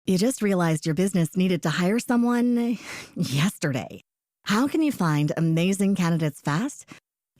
You just realized your business needed to hire someone yesterday. How can you find amazing candidates fast?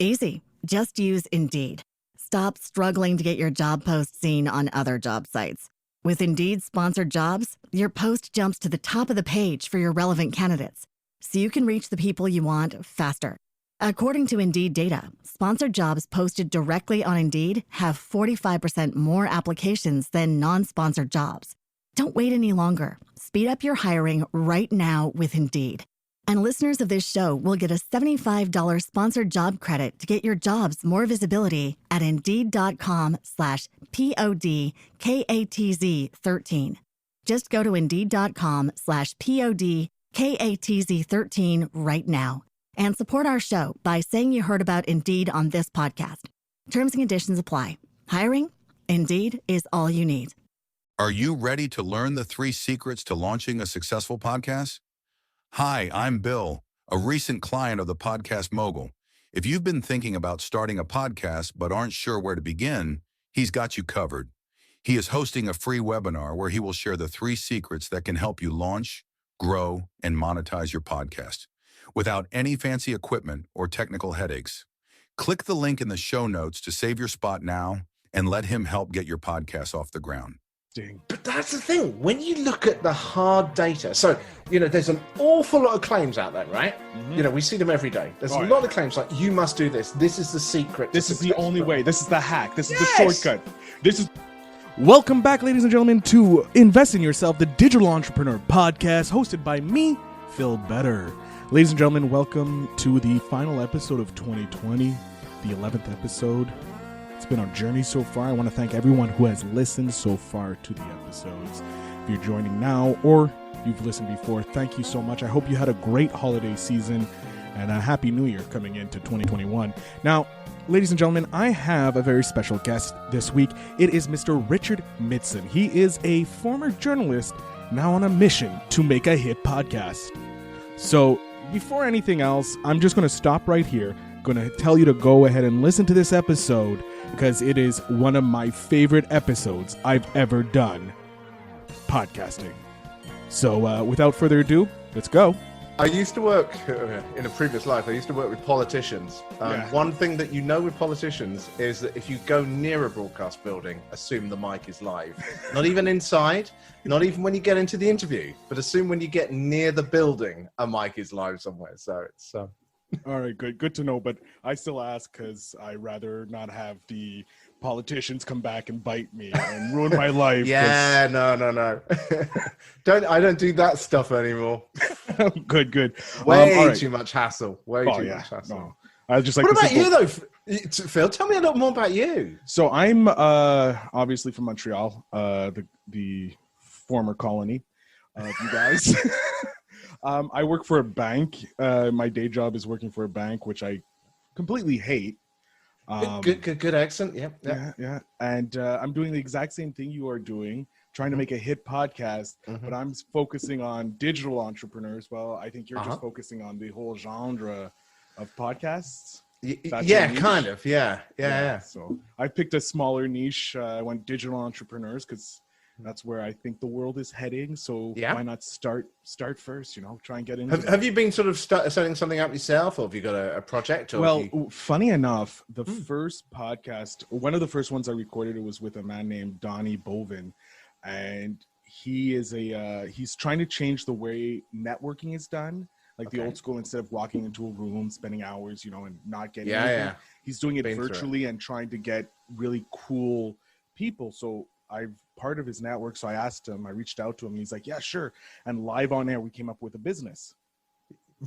Easy. Just use Indeed. Stop struggling to get your job post seen on other job sites. With Indeed sponsored jobs, your post jumps to the top of the page for your relevant candidates, so you can reach the people you want faster. According to Indeed data, sponsored jobs posted directly on Indeed have 45% more applications than non-sponsored jobs. Don't wait any longer. Speed up your hiring right now with Indeed. And listeners of this show will get a $75 sponsored job credit to get your jobs more visibility at Indeed.com/PODKATZ13. Just go to Indeed.com/PODKATZ13 right now and support our show by saying you heard about Indeed on this podcast. Terms and conditions apply. Hiring? Indeed is all you need. Are you ready to learn the 3 secrets to launching a successful podcast? Hi, I'm Bill, a recent client of the Podcast Mogul. If you've been thinking about starting a podcast but aren't sure where to begin, he's got you covered. He is hosting a free webinar where he will share the 3 secrets that can help you launch, grow, and monetize your podcast without any fancy equipment or technical headaches. Click the link in the show notes to save your spot now and let him help get your podcast off the ground. But that's the thing, when you look at the hard data, so, there's an awful lot of claims out there, right? Mm-hmm. We see them every day. There's a lot of claims like, you must do this. This is the secret. This is the only way. This is the hack. This is the shortcut. Welcome back, ladies and gentlemen, to Invest in Yourself, the Digital Entrepreneur Podcast, hosted by me, Phil Better. Ladies and gentlemen, welcome to the final episode of 2020, the 11th episode. It's been our journey so far. I want to thank everyone who has listened so far to the episodes. If you're joining now or you've listened before, thank you so much. I hope you had a great holiday season and a happy new year coming into 2021. Now, ladies and gentlemen, I have a very special guest this week. It is Mr. Richard Midson. He is a former journalist now on a mission to make a hit podcast. So before anything else, I'm just going to stop right here. Going to tell you to go ahead and listen to this episode because it is one of my favorite episodes I've ever done podcasting. So without further ado, let's go. I used to work in a previous life. I used to work with politicians. One thing that with politicians is that if you go near a broadcast building, assume the mic is live. Not even inside, not even when you get into the interview, but assume when you get near the building, a mic is live somewhere. So it's all right, good to know. But I still ask because I rather not have the politicians come back and bite me and ruin my life. Yeah, no. I don't do that stuff anymore. Good. Way too much hassle. Way too much hassle. No. I just like. What about you though, Phil? Tell me a little more about you. So I'm obviously from Montreal, the former colony of you guys. I work for a bank. My day job is working for a bank, which I completely hate. Good accent. Yeah. And I'm doing the exact same thing you are doing, trying to make a hit podcast, but I'm focusing on digital entrepreneurs. Well, I think you're just focusing on the whole genre of podcasts. Yeah, kind of. Yeah. So I picked a smaller niche. I went digital entrepreneurs because that's where I think the world is heading. So why not start first, try and get into Have you been sort of setting something up yourself, or have you got a project? Or funny enough, the first podcast, one of the first ones I recorded, it was with a man named Donnie Bovin. And he is he's trying to change the way networking is done. Like the old school, instead of walking into a room, spending hours, and not getting anything. He's doing it virtually and trying to get really cool people. So I'm part of his network. So I reached out to him. And he's like, yeah, sure. And live on air, we came up with a business.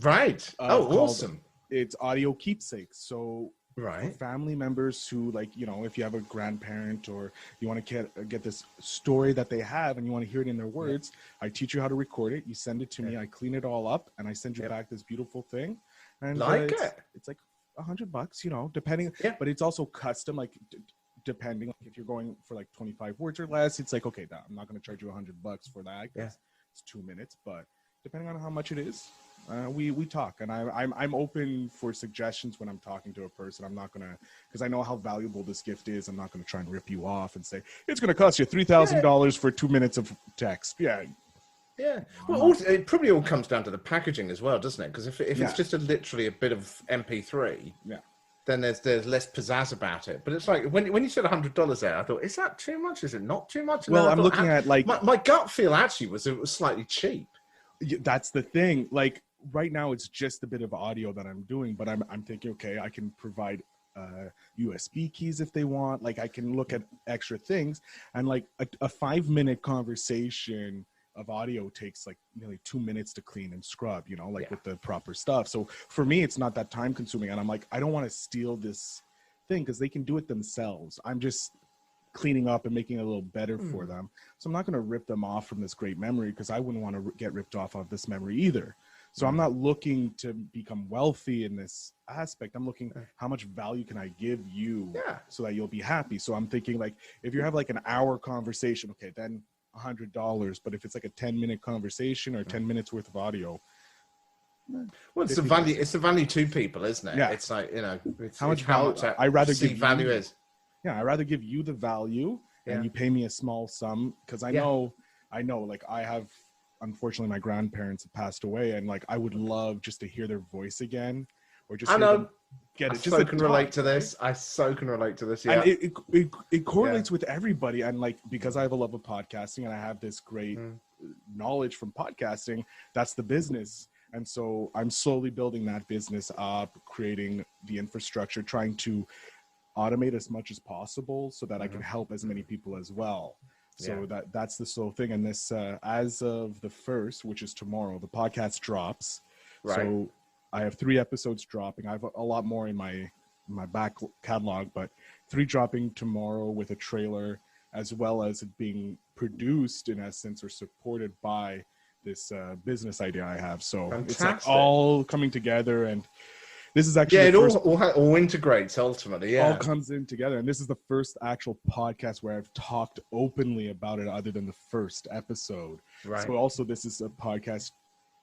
Right. Awesome. It's Audio Keepsakes. So for family members who, like, if you have a grandparent or you want to get this story that they have and you want to hear it in their words, I teach you how to record it. You send it to me. I clean it all up and I send you back this beautiful thing. And it's like $100, depending. Yeah. But it's also custom, like depending if you're going for like 25 words or less, it's like, okay, I'm not going to charge you $100 for that. It's 2 minutes, but depending on how much it is, we talk, and I'm open for suggestions when I'm talking to a person. I'm not gonna, because I know how valuable this gift is. I'm not gonna try and rip you off and say it's gonna cost you $3,000 for 2 minutes of text. Yeah, Yeah. Well, also, it probably all comes down to the packaging as well, doesn't it? Because if it's just literally a bit of MP3, then there's less pizzazz about it. But it's like when you said $100 there, I thought, is that too much? Is it not too much? And well, I'm looking at like my gut feel actually was it was slightly cheap. That's the thing. Like right now, it's just a bit of audio that I'm doing, but I'm thinking, okay, I can provide USB keys if they want. Like I can look at extra things, and like a 5-minute conversation of audio takes like nearly 2 minutes to clean and scrub, you know, like with the proper stuff. So for me, it's not that time consuming. And I'm like, I don't want to steal this thing because they can do it themselves. I'm just cleaning up and making it a little better for them. So I'm not going to rip them off from this great memory because I wouldn't want to get ripped off of this memory either. So I'm not looking to become wealthy in this aspect. I'm looking how much value can I give you so that you'll be happy. So I'm thinking like, if you have like an hour conversation, okay, then $100. But if it's like a 10-minute conversation or 10 minutes worth of audio, well, it's the value. It's the value to people, isn't it? Yeah. It's like, you know, it's, how much I rather give value is. Yeah, I rather give you the value and you pay me a small sum because I know, like I have. Unfortunately, my grandparents have passed away, and like I would love just to hear their voice again, or just hear them get it. I so can relate to this. I so can relate to this. Yeah, and it correlates with everybody, and like because I have a love of podcasting and I have this great knowledge from podcasting, that's the business, and so I'm slowly building that business up, creating the infrastructure, trying to automate as much as possible so that I can help as many people as well. So that's the sole thing. And this, as of the 1st, which is tomorrow, the podcast drops. Right. So I have 3 episodes dropping. I have a lot more in my back catalog, but 3 dropping tomorrow with a trailer, as well as it being produced in essence or supported by this business idea I have. So it's like all coming together, and this is actually it all integrates ultimately. Yeah, all comes in together, and this is the first actual podcast where I've talked openly about it, other than the first episode. Right. So also, this is a podcast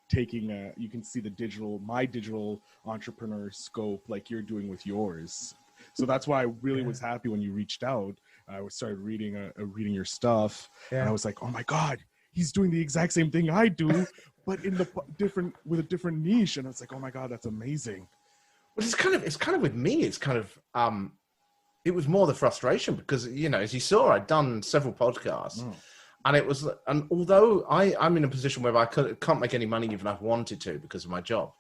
taking you can see my digital entrepreneur scope, like you're doing with yours. So that's why I really was happy when you reached out. I started reading your stuff, and I was like, oh my god, he's doing the exact same thing I do, but in with a different niche. And it's like, oh my god, that's amazing. Well, it's kind of with me. It's kind of it was more the frustration because, you know, as you saw, I'd done several podcasts, and although I'm in a position where I can't make any money even if I wanted to because of my job,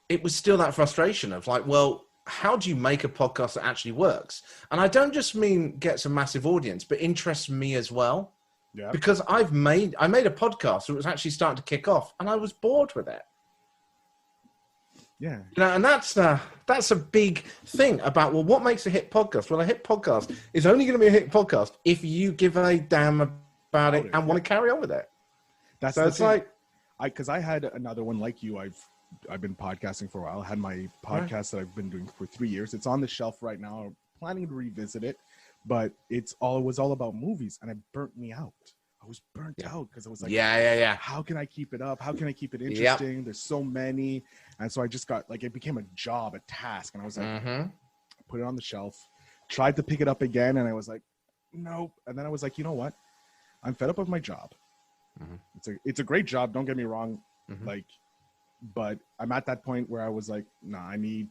it was still that frustration of like, well, how do you make a podcast that actually works? And I don't just mean gets a massive audience, but interests me as well. Yeah. Because I made a podcast that was actually starting to kick off, and I was bored with it. Yeah, you know, and that's a big thing about, well, what makes a hit podcast? Well, a hit podcast is only going to be a hit podcast if you give a damn about it and want to carry on with it. That's so it's like, because I had another one like you. I've been podcasting for a while. I had my podcast that I've been doing for 3 years. It's on the shelf right now. I'm planning to revisit it, but it was all about movies, and it burnt me out. I was burnt out because I was like, how can I keep it up? How can I keep it interesting? There's so many. And so I just got like, it became a job, a task. And I was like, put it on the shelf, tried to pick it up again. And I was like, nope. And then I was like, you know what? I'm fed up with my job. It's a great job. Don't get me wrong. Like, but I'm at that point where I was like, nah, I'm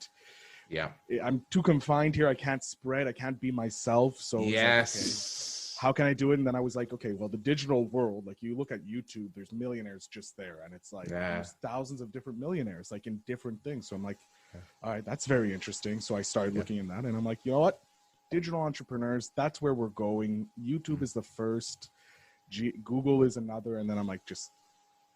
too confined here. I can't spread. I can't be myself. So how can I do it? And then I was like, okay, well, the digital world, like you look at YouTube, there's millionaires just there. And it's like, there's thousands of different millionaires, like in different things. So I'm like, all right, that's very interesting. So I started looking at that, and I'm like, you know what? Digital entrepreneurs, that's where we're going. YouTube is the first, Google is another. And then I'm like, just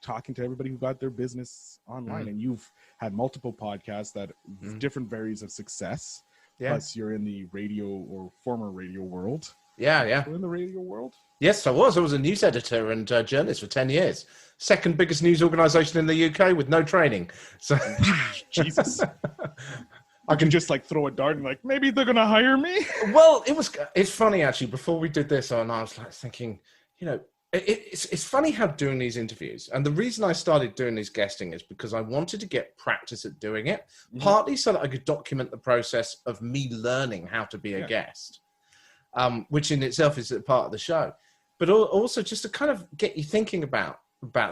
talking to everybody who got their business online. And you've had multiple podcasts that different varies of success. Plus you're in the radio or former radio world. Yeah. You're in the radio world? Yes, I was. I was a news editor and journalist for 10 years. Second biggest news organization in the UK with no training. So, Jesus. I can just like throw a dart and like, maybe they're going to hire me. Well, it's funny actually. Before we did this, and I was like thinking, you know, it's funny how doing these interviews, and the reason I started doing these guesting is because I wanted to get practice at doing it, partly so that I could document the process of me learning how to be a guest. Which in itself is a part of the show. but also just to kind of get you thinking about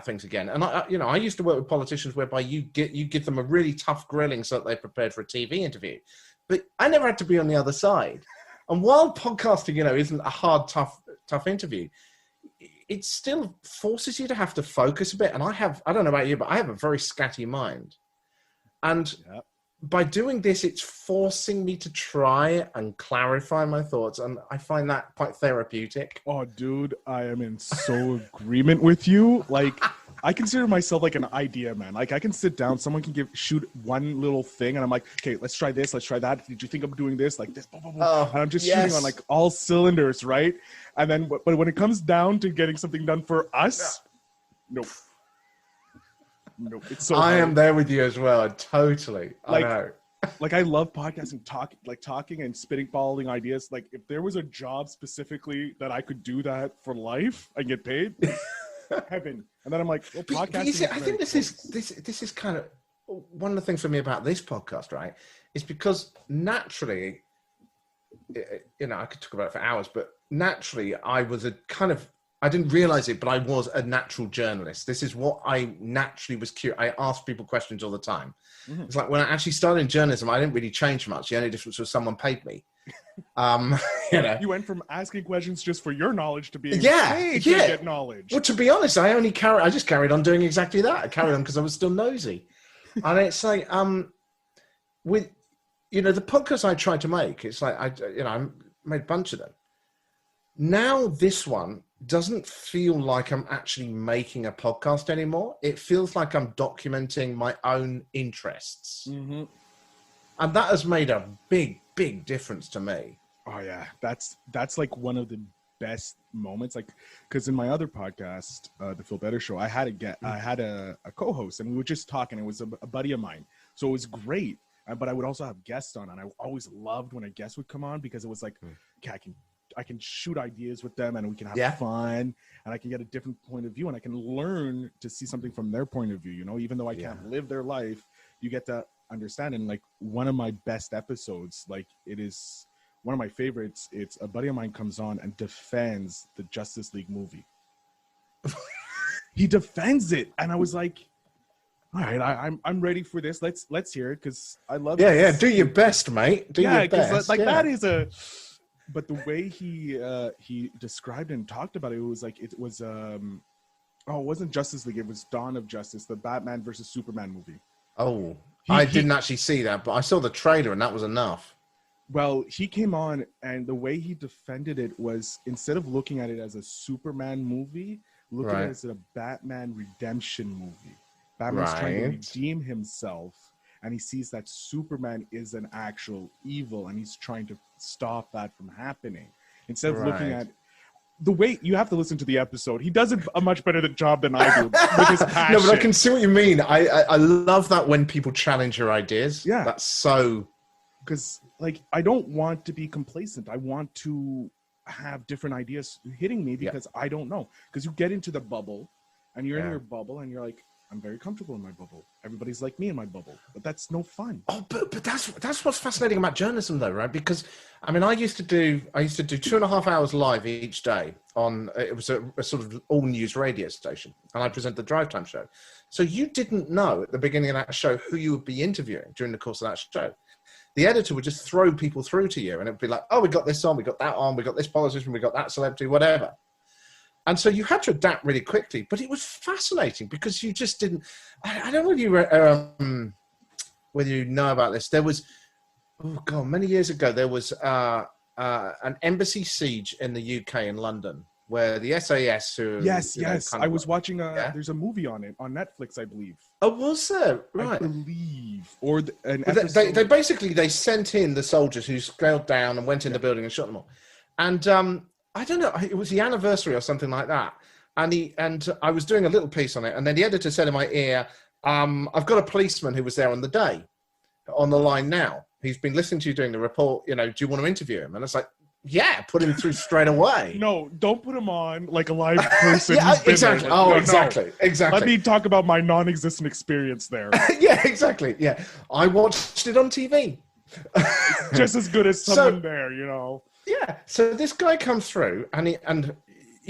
things again. And I used to work with politicians whereby you give them a really tough grilling so that they're prepared for a TV interview, but I never had to be on the other side. And while podcasting, isn't a hard, tough interview, it still forces you to have to focus a bit. And I don't know about you, but I have a very scatty mind. And by doing this, it's forcing me to try and clarify my thoughts. And I find that quite therapeutic. Oh, dude, I am in so agreement with you. Like, I consider myself like an idea man. Like, I can sit down, someone can shoot one little thing, and I'm like, okay, let's try this, let's try that. Did you think I'm doing this? Like this, blah, blah, blah. And I'm just shooting on like all cylinders, right? And then, but when it comes down to getting something done for us, nope. It's so I hard. am there with you as well. Totally. Like, I know. Like, I love podcasting, talking and spitballing ideas. Like, if there was a job specifically that I could do that for life and get paid, heaven. And then I'm like, well, podcasting. But you see, I think this is kind of one of the things for me about this podcast, right? Is because naturally, I could talk about it for hours, but naturally, I was I didn't realize it, but I was a natural journalist. This is what I naturally was curious. I asked people questions all the time. Mm-hmm. It's like when I actually started in journalism, I didn't really change much. The only difference was someone paid me. You went from asking questions just for your knowledge to being paid to get knowledge. Well, to be honest, I just carried on doing exactly that. I carried on because I was still nosy. And it's like, with, the podcast I tried to make, it's like, I made a bunch of them. Now this one doesn't feel like I'm actually making a podcast anymore. It feels like I'm documenting my own interests. Mm-hmm. And that has made a big, big difference to me. Oh yeah. That's like one of the best moments. Like, cause in my other podcast, the Feel Better Show, I had a co-host, and we were just talking. It was a buddy of mine. So it was great. But I would also have guests on, and I always loved when a guest would come on, because it was like, okay, I can shoot ideas with them, and we can have fun, and I can get a different point of view, and I can learn to see something from their point of view. Even though I can't live their life, you get to understand. And like, one of my best episodes, like, it is one of my favorites. It's a buddy of mine comes on and defends the Justice League movie. He defends it, and I was like, all right, I'm ready for this. Let's hear it, because I love it. Yeah. Do your best, mate. Do your best. That is a. But the way he described and talked about it, it was like, it wasn't Justice League. It was Dawn of Justice, the Batman versus Superman movie. Oh, I didn't actually see that, but I saw the trailer, and that was enough. Well, he came on, and the way he defended it was, instead of looking at it as a Superman movie, look at it as a Batman redemption movie. Batman's trying to redeem himself, and he sees that Superman is an actual evil, and he's trying to stop that from happening. Instead of looking at the way, you have to listen to the episode. He does a much better job than I do with his passion. No, but I can see what you mean. I love that when people challenge your ideas. Yeah. That's so... Because, like, I don't want to be complacent. I want to have different ideas hitting me, because I don't know. Because you get into the bubble, and you're in your bubble, and you're like, I'm very comfortable in my bubble. Everybody's like me in my bubble, but that's no fun. Oh, but that's what's fascinating about journalism, though, right? Because I mean, I used to do 2.5 hours live each day on. It was a sort of all news radio station, and I present the Drive Time show. So you didn't know at the beginning of that show who you would be interviewing during the course of that show. The editor would just throw people through to you, and it'd be like, "Oh, we got this on, we got that on, we got this politician, we got that celebrity, whatever." And so you had to adapt really quickly, but it was fascinating because you just didn't. I don't know whether you know about this. There was, many years ago, there was an embassy siege in the UK in London, where the SAS, who yes, I was watching. There's a movie on it on Netflix, I believe. Oh, was there? Right, I believe. Or they basically sent in the soldiers who scaled down and went in the building and shot them all, and. I don't know. It was the anniversary or something like that, and I was doing a little piece on it, and then the editor said in my ear, "I've got a policeman who was there on the day, on the line now. He's been listening to you doing the report. Do you want to interview him?" And it's like, "Yeah, put him through straight away." No, don't put him on like a live person. Exactly. Exactly. Let me talk about my non-existent experience there. Yeah, exactly. Yeah, I watched it on TV. Just as good as someone there, Yeah, so this guy comes through, and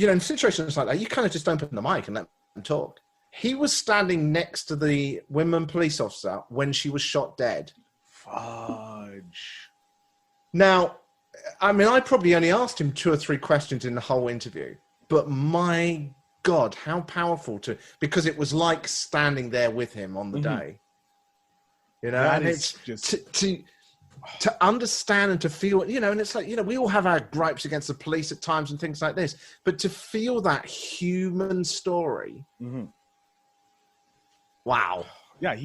in situations like that, you kind of just open the mic and let them talk. He was standing next to the women police officer when she was shot dead. Fudge. Now, I mean, I probably only asked him 2 or 3 questions in the whole interview, but my God, how powerful because it was like standing there with him on the day. You know, That and is it's just... to understand and to feel, and it's like, we all have our gripes against the police at times and things like this, but to feel that human story, wow. Yeah,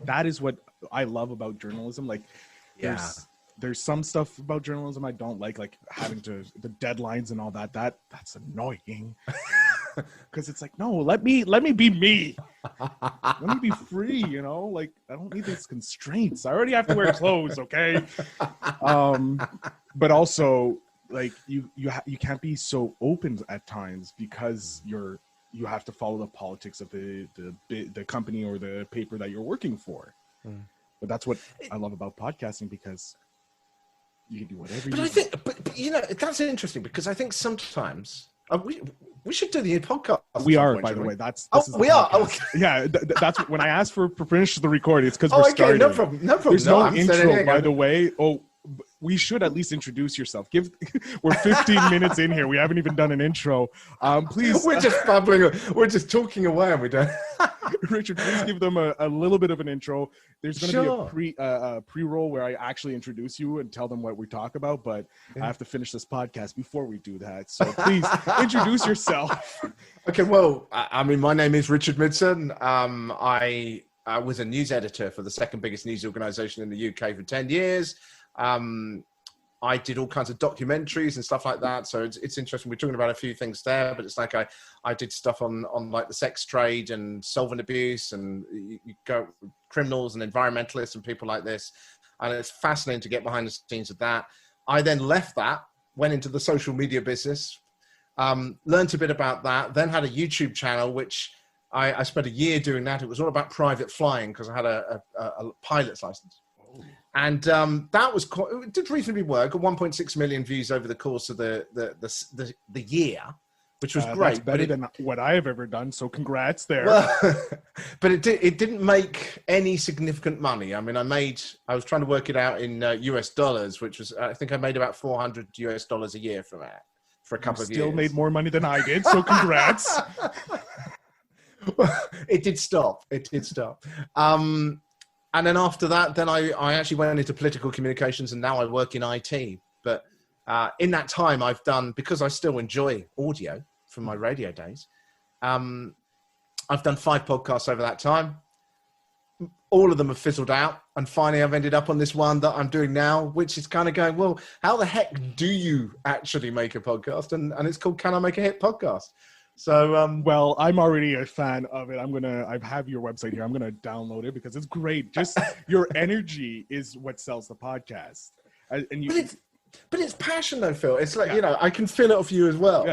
that is what I love about journalism. Like, there's some stuff about journalism I don't like having the deadlines and all that. That's annoying. Because it's like, no, let me be me. Let me be free, like I don't need these constraints. I already have to wear clothes, okay? But also, like, you can't be so open at times because you have to follow the politics of the company or the paper that you're working for. But that's what I love about podcasting, because you can do whatever you want. But that's interesting, because I think sometimes we should do the podcast. We are, by the way. We are. Okay. Yeah, that's when I asked for permission to record. It's because we're starting. No problem. There's no intro, by the way. Oh, we should at least introduce yourself. We're 15 minutes in here. We haven't even done an intro. Please. We're just babbling. We're just talking away, and we don't. Richard, please give them a little bit of an intro. There's going to be a pre-roll where I actually introduce you and tell them what we talk about, but I have to finish this podcast before we do that. So please introduce yourself. Okay, well, I mean, my name is Richard Midson. I was a news editor for the second biggest news organization in the UK for 10 years. I did all kinds of documentaries and stuff like that. So it's interesting. We're talking about a few things there, but it's like I did stuff on like the sex trade and solvent abuse, and you go criminals and environmentalists and people like this. And it's fascinating to get behind the scenes of that. I then left that, went into the social media business, learned a bit about that, then had a YouTube channel, which I spent a year doing that. It was all about private flying because I had a pilot's license. And that was it did reasonably work. 1.6 million views over the course of the year, which was great. That's better than what I have ever done. So congrats there. Well, but it didn't make any significant money. I mean, I was trying to work it out in US dollars, which was, I think I made about $400 a year from that for a couple of years. Still made more money than I did. So congrats. It did stop. And then after that, then I actually went into political communications, and now I work in IT. But in that time, I've done, because I still enjoy audio from my radio days, I've done 5 podcasts over that time. All of them have fizzled out. And finally, I've ended up on this one that I'm doing now, which is kind of going, well, how the heck do you actually make a podcast? And it's called Can I Make a Hit Podcast? So, well, I'm already a fan of it. I have your website here. I'm going to download it because it's great. Just your energy is what sells the podcast. But it's passion though, Phil. It's like, I can feel it off you as well.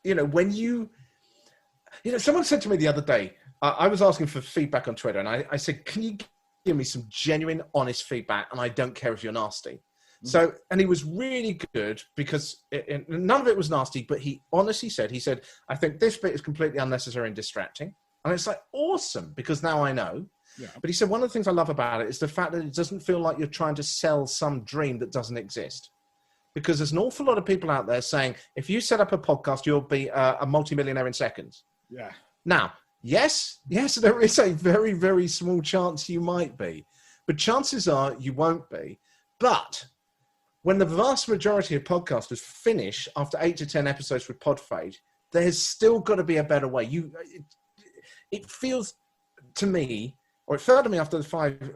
Yeah. When someone said to me the other day, I was asking for feedback on Twitter, and I said, can you give me some genuine, honest feedback? And I don't care if you're nasty. So, and he was really good because none of it was nasty, but he honestly said, I think this bit is completely unnecessary and distracting. And it's like, awesome, because now I know. Yeah. But he said, one of the things I love about it is the fact that it doesn't feel like you're trying to sell some dream that doesn't exist. Because there's an awful lot of people out there saying, if you set up a podcast, you'll be a multimillionaire in seconds. Yeah. Now, yes, there is a very, very small chance you might be. But chances are you won't be. But when the vast majority of podcasters finish after 8 to 10 episodes with pod fade, there's still got to be a better way. It feels to me, or it felt to me after the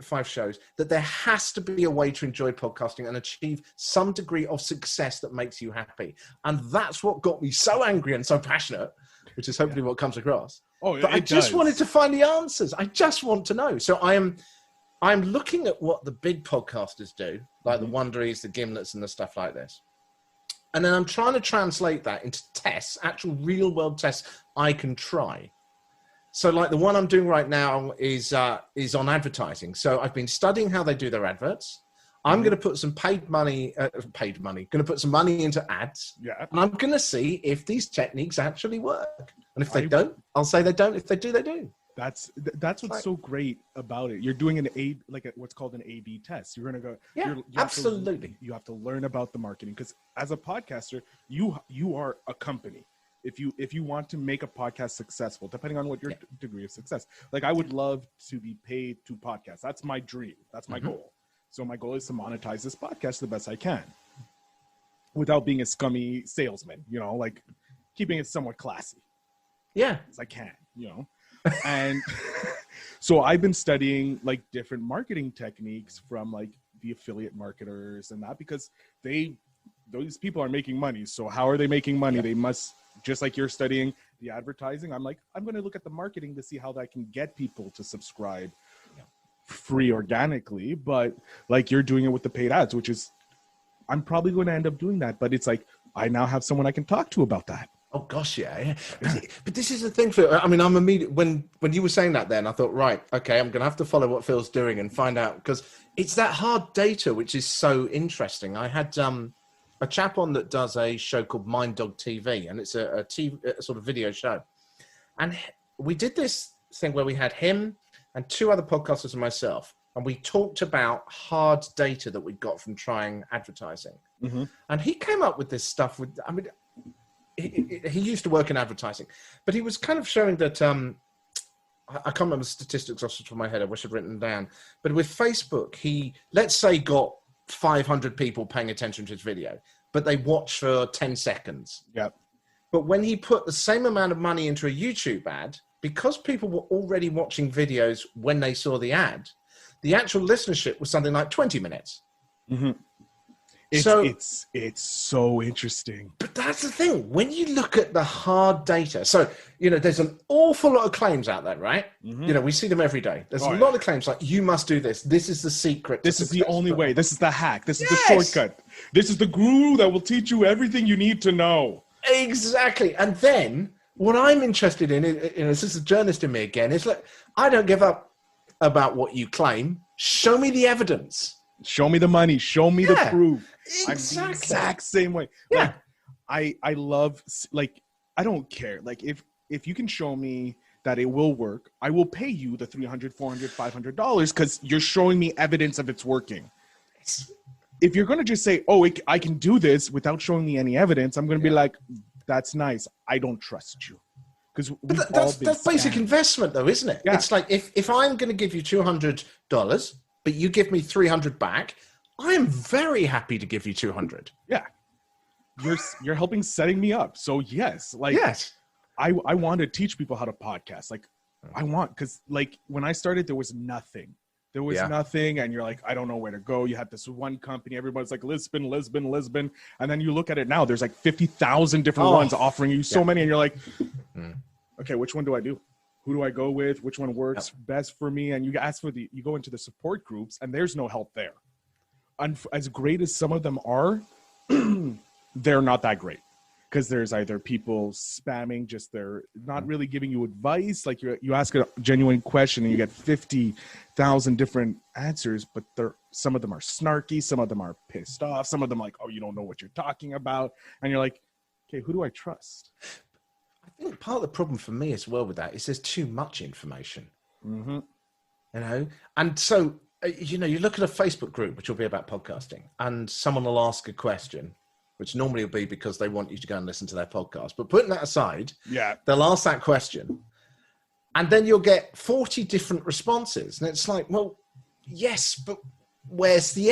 five shows, that there has to be a way to enjoy podcasting and achieve some degree of success that makes you happy. And that's what got me so angry and so passionate, which is hopefully what comes across. But I just wanted to find the answers. I just want to know. So I'm looking at what the big podcasters do, like the Wonderies, the Gimlets, and the stuff like this. And then I'm trying to translate that into tests, actual real world tests I can try. So like the one I'm doing right now is on advertising. So I've been studying how they do their adverts. I'm going to put some paid money, going to put some money into ads. Yeah. And I'm going to see if these techniques actually work. And if they don't, I'll say they don't. If they do, they do. That's what's so great about it. You're doing what's called an A/B test. You're going to go. Yeah, absolutely. You have to learn about the marketing, because as a podcaster, you are a company. If you want to make a podcast successful, depending on what your degree of success, like I would love to be paid to podcast. That's my dream. That's my goal. So my goal is to monetize this podcast the best I can without being a scummy salesman, like keeping it somewhat classy. Yeah. As I can, and so I've been studying like different marketing techniques from like the affiliate marketers and that, because those people are making money. So how are they making money? They must, just like you're studying the advertising. I'm going to look at the marketing to see how that can get people to subscribe free organically, but like you're doing it with the paid ads, which is, I'm probably going to end up doing that. But it's like, I now have someone I can talk to about that. Oh gosh, yeah. But this is the thing, Phil. I mean, I'm immediate when you were saying that. Then I thought, right, okay, I'm going to have to follow what Phil's doing and find out, because it's that hard data which is so interesting. I had a chap on that does a show called Mind Dog TV, and it's a sort of video show. And we did this thing where we had him and two other podcasters and myself, and we talked about hard data that we got from trying advertising. Mm-hmm. And he came up with this stuff with, I mean, he used to work in advertising, but he was kind of showing that, I can't remember the statistics off the top of my head, I wish I'd written them down, but with Facebook, he, let's say, got 500 people paying attention to his video, but they watch for 10 seconds. Yep. But when he put the same amount of money into a YouTube ad, because people were already watching videos when they saw the ad, the actual listenership was something like 20 minutes. Mm-hmm. It's so interesting. But that's the thing. When you look at the hard data, so, there's an awful lot of claims out there, right? Mm-hmm. We see them every day. There's a lot of claims like, you must do this. This is the secret. This is the only way. This is the hack. This is the shortcut. This is the guru that will teach you everything you need to know. Exactly. And then what I'm interested in, this is the journalist in me again, is like, I don't give up about what you claim. Show me the evidence. Show me the money. Show me the proof. Exactly. I'm the exact same way. Yeah. Like, I love, like, I don't care. Like, if you can show me that it will work, I will pay you the $300, $400, $500 because you're showing me evidence of it's working. If you're going to just say, I can do this without showing me any evidence, I'm going to be like, that's nice. I don't trust you. Because that's basic investment, though, isn't it? Yeah. It's like, if I'm going to give you $200, but you give me $300 back, I am very happy to give you $200. Yeah. You're helping setting me up. So yes, like, yes. I want to teach people how to podcast. Like because like when I started, there was nothing. There was nothing. And you're like, I don't know where to go. You had this one company. Everybody's like Lisbon. And then you look at it now, there's like 50,000 different ones offering you so many. And you're like, okay, which one do I do? Who do I go with? Which one works best for me? And you go into the support groups and there's no help there. And as great as some of them are, they're not that great. Because there's either people spamming, they're not really giving you advice. Like you ask a genuine question and you get 50,000 different answers, but some of them are snarky, some of them are pissed off, some of them like, you don't know what you're talking about. And you're like, okay, who do I trust? I think part of the problem for me as well with that is there's too much information. Mm-hmm. And so, you look at a Facebook group, which will be about podcasting, and someone will ask a question, which normally will be because they want you to go and listen to their podcast. But putting that aside, they'll ask that question. And then you'll get 40 different responses. And it's like, well, yes, but where's the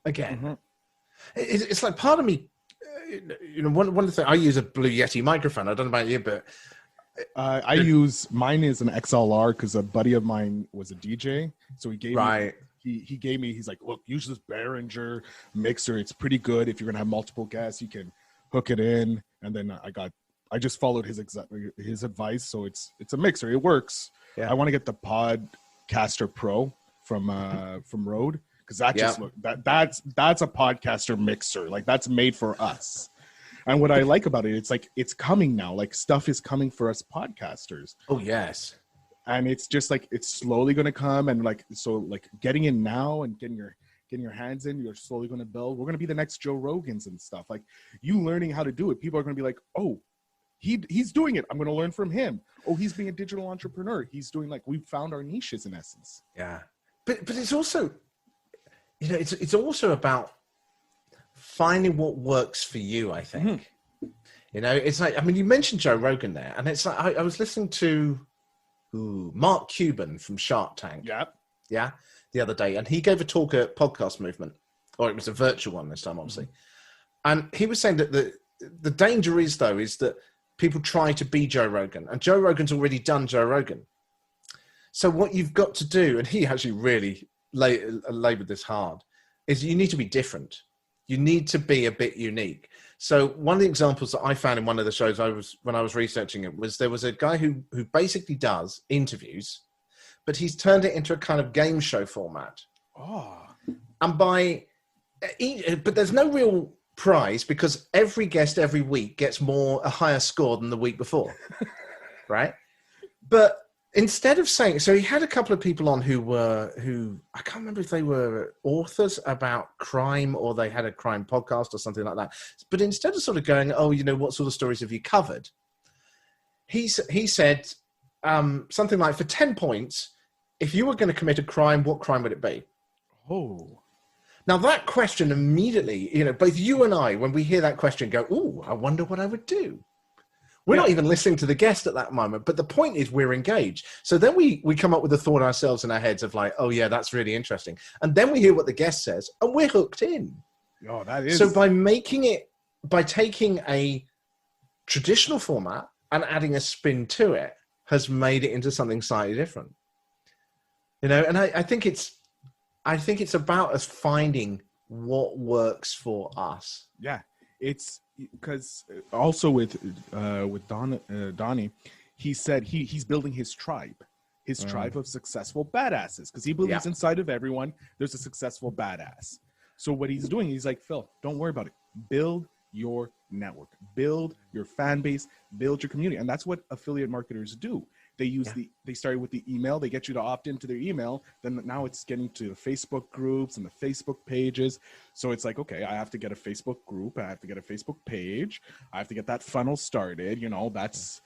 again? Mm-hmm. It's like part of me, one of the things, I use a Blue Yeti microphone. I don't know about you, but mine is an XLR because a buddy of mine was a DJ. So he gave me, he gave me, he's like, look, use this Behringer mixer. It's pretty good. If you're going to have multiple guests, you can hook it in. And then I just followed his advice. So it's a mixer. It works. Yeah. I want to get the Podcaster Pro from Rode. Because that's a podcaster mixer. Like that's made for us. And what I like about it, it's like it's coming now. Like stuff is coming for us podcasters. Oh yes. And it's just like it's slowly going to come, and like so like getting in now and getting your getting your hands in. You're slowly going to build. We're going to be the next Joe Rogans and stuff. Like, you learning how to do it. People are going to be like, oh, he's doing it. I'm going to learn from him. Oh, he's being a digital entrepreneur. He's doing, like, we've found our niches in essence. Yeah. But it's also, you know, it's also about finding what works for you, I think. You know, it's like, I mean, you mentioned Joe Rogan there, and it's like, I was listening to Mark Cuban from Shark Tank. Yeah. The other day, and he gave a talk at Podcast Movement, or it was a virtual one this time, obviously. And he was saying that the danger is that people try to be Joe Rogan, and Joe Rogan's already done Joe Rogan. So what you've got to do, and he actually really labored this hard, is you need to be different. You need to be a bit unique. So one of the examples that I found in one of the shows when I was researching it was there was a guy who basically does interviews, but he's turned it into a kind of game show format. Oh. And but there's no real prize because every guest every week gets a higher score than the week before. Right? But instead of saying, so he had a couple of people on who I can't remember if they were authors about crime or they had a crime podcast or something like that. But instead of sort of going, oh, you know, what sort of stories have you covered? He said something like, for 10 points, if you were going to commit a crime, what crime would it be? Oh. Now that question immediately, you know, both you and I, when we hear that question, go, oh, I wonder what I would do. We're not even listening to the guest at that moment, but the point is we're engaged. So then we come up with a thought ourselves in our heads of like, oh yeah, that's really interesting. And then we hear what the guest says and we're hooked in. Oh, that is. So by taking a traditional format and adding a spin to it has made it into something slightly different. You know, and I think it's about us finding what works for us. Yeah. It's because also with Donnie, he said he's building his tribe of successful badasses, because he believes inside of everyone there's a successful badass. So what he's doing, he's like, Phil, don't worry about it. Build your network, build your fan base, build your community, and that's what affiliate marketers do. They use they started with the email. They get you to opt into their email. Then now it's getting to the Facebook groups and the Facebook pages. So it's like, okay, I have to get a Facebook group. I have to get a Facebook page. I have to get that funnel started. You know, that's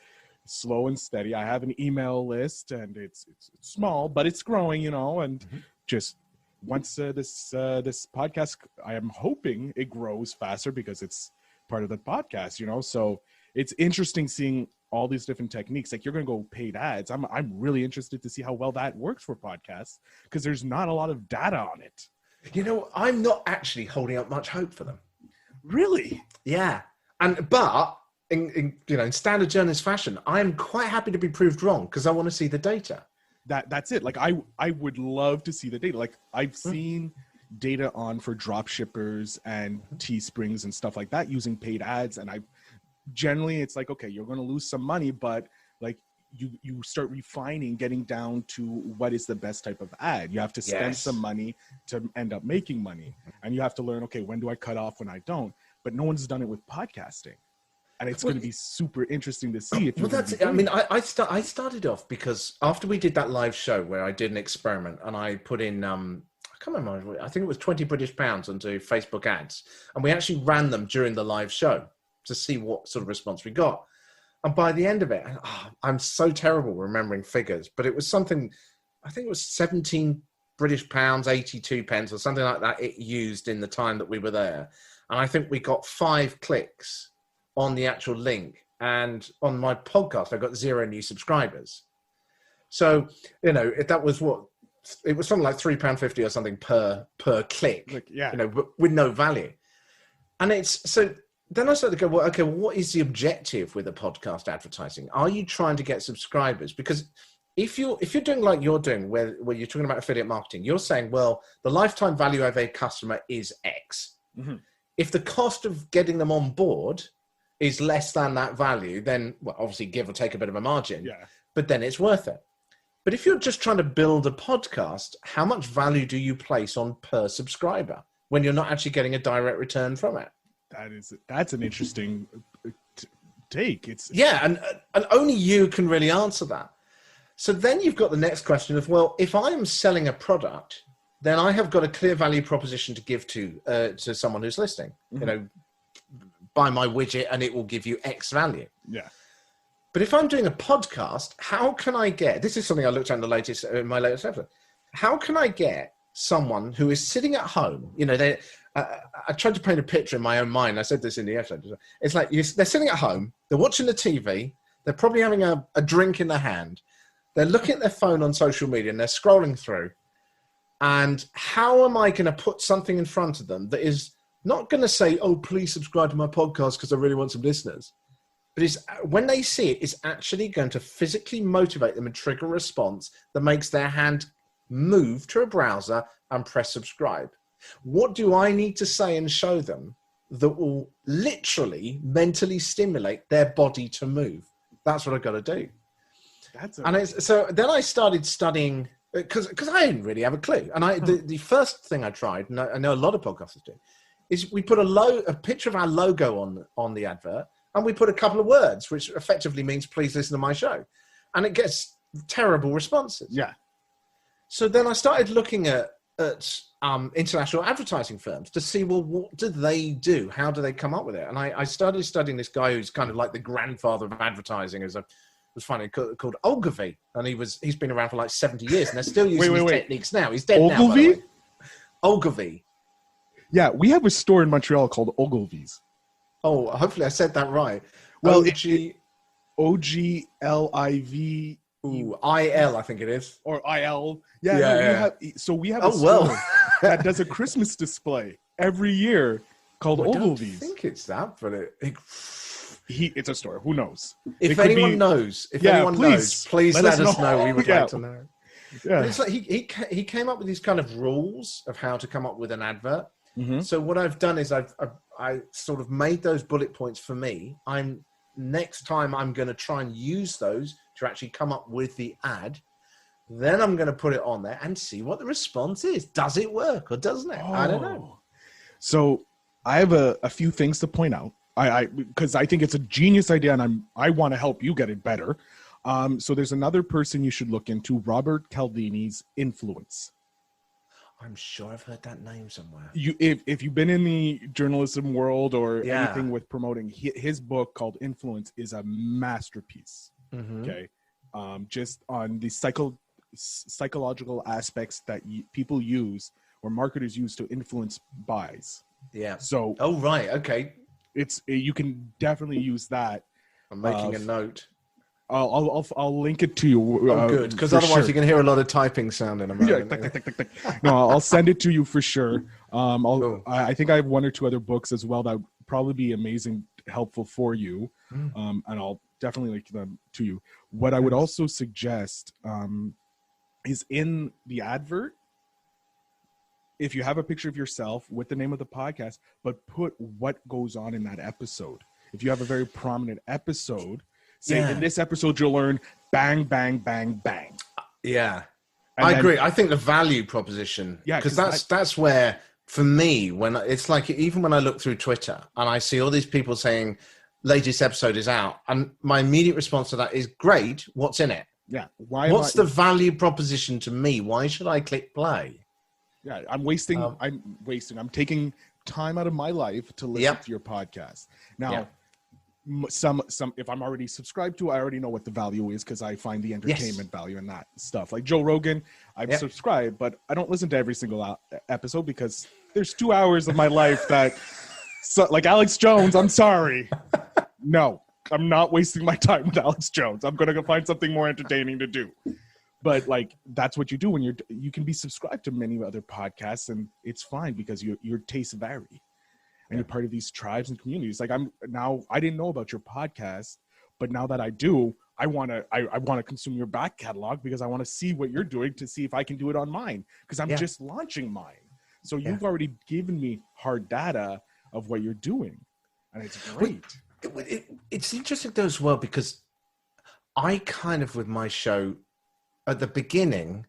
slow and steady. I have an email list, and it's small, but it's growing. You know, and just once this podcast, I am hoping it grows faster because it's part of the podcast. You know, so it's interesting seeing all these different techniques. Like, you're going to go paid ads. I'm really interested to see how well that works for podcasts, because there's not a lot of data on it. You know, I'm not actually holding up much hope for them. Really? Yeah. But in standard journalist fashion, I'm quite happy to be proved wrong because I want to see the data. That's it. Like, I would love to see the data. Like, I've seen data on for drop shippers and Teesprings and stuff like that using paid ads, and generally it's like, okay, you're going to lose some money, but like you start refining, getting down to what is the best type of ad. You have to spend some money to end up making money, and you have to learn, okay, when do I cut off, when I don't? But no one's done it with podcasting, and it's going to be super interesting to see. I started off because after we did that live show where I did an experiment and I put in I can't remember, I think it was 20 British pounds onto Facebook ads, and we actually ran them during the live show to see what sort of response we got. And by the end of it, I'm so terrible remembering figures, but it was something, I think it was 17 British pounds, 82 pence or something like that it used in the time that we were there. And I think we got 5 clicks on the actual link. And on my podcast, I got 0 new subscribers. So, you know, that was it was something like £3.50 or something per click, you know, but with no value. And then I started to go, well, okay, what is the objective with a podcast advertising? Are you trying to get subscribers? Because if you're doing like you're doing, where you're talking about affiliate marketing, you're saying, well, the lifetime value of a customer is X. Mm-hmm. If the cost of getting them on board is less than that value, then, well, obviously give or take a bit of a margin, but then it's worth it. But if you're just trying to build a podcast, how much value do you place on per subscriber when you're not actually getting a direct return from it? That's an interesting take. And only you can really answer that. So then you've got the next question of, well, if I am selling a product, then I have got a clear value proposition to give to someone who's listening. Mm-hmm. You know, buy my widget and it will give you X value. Yeah. But if I'm doing a podcast, how can I get, this is something I looked at in my latest episode. How can I get someone who is sitting at home, you know, I tried to paint a picture in my own mind. I said this in the episode. It's like they're sitting at home, they're watching the TV, they're probably having a drink in their hand, they're looking at their phone on social media and they're scrolling through. And how am I going to put something in front of them that is not going to say, oh, please subscribe to my podcast because I really want some listeners. But when they see it, it's actually going to physically motivate them and trigger a response that makes their hand move to a browser and press subscribe. What do I need to say and show them that will literally mentally stimulate their body to move? That's what I've got to do. So then I started studying, because I didn't really have a clue. And the first thing I tried, and I know a lot of podcasters do, is we put a picture of our logo on the advert, and we put a couple of words, which effectively means please listen to my show. And it gets terrible responses. Yeah. So then I started looking at international advertising firms to see, well, what do they do? How do they come up with it? And I started studying this guy who's kind of like the grandfather of advertising, it was funny, called Ogilvy. And he's been around for like 70 years, and they're still using his techniques now. He's dead now, by the way. Ogilvy? Yeah, we have a store in Montreal called Ogilvy's. Oh, hopefully I said that right. Well, OGLIV. Ooh, IL, I think it is. Or IL. Yeah. We have a store that does a Christmas display every year called Ogilvy's. I think it's that, but it's a store. Who knows? If anyone knows, please let us know. We would like to know. Yeah. But it's like he came up with these kind of rules of how to come up with an advert. Mm-hmm. So what I've done is I sort of made those bullet points for me. Next time I'm going to try and use those to actually come up with the ad. Then I'm going to put it on there and see what the response is. Does it work or doesn't it? I don't know. So I have a few things to point out. Because I think it's a genius idea, and I want to help you get it better. So there's another person you should look into, Robert Cialdini's Influence. I'm sure I've heard that name somewhere. If you've been in the journalism world or anything with promoting, his book called Influence is a masterpiece. Mm-hmm. Okay, just on the psychological aspects that people use or marketers use to influence buys. Yeah. So. Oh right. Okay. You can definitely use that. I'm making a note. I'll link it to you. Good, because otherwise you can hear a lot of typing sound in a moment. Yeah, no, I'll send it to you for sure. I think I have one or two other books as well that would probably be amazing, helpful for you, and I'll definitely link them to you. What I would also suggest is in the advert, if you have a picture of yourself with the name of the podcast, but put what goes on in that episode. If you have a very prominent episode, say in this episode you'll learn bang, bang, bang, bang. Yeah, I agree. I think the value proposition, because that's where, for me, when it's like, even when I look through Twitter and I see all these people saying latest episode is out, and my immediate response to that is, great, what's in it? Yeah. What's the value proposition to me? Why should I click play? Yeah, I'm taking time out of my life to listen to your podcast. Now, some if I'm already subscribed to, I already know what the value is because I find the entertainment value in that stuff. Like Joe Rogan, I'm subscribed, but I don't listen to every single episode because there's 2 hours of my life that, like Alex Jones, I'm sorry. No, I'm not wasting my time with Alex Jones. I'm going to go find something more entertaining to do. But like, that's what you do when you can be subscribed to many other podcasts, and it's fine because your tastes vary. And you're part of these tribes and communities. Like I didn't know about your podcast, but now that I do, I want to consume your back catalog because I want to see what you're doing to see if I can do it on mine because I'm just launching mine. So you've already given me hard data of what you're doing, and it's great. It's interesting though as well because I kind of, with my show at the beginning,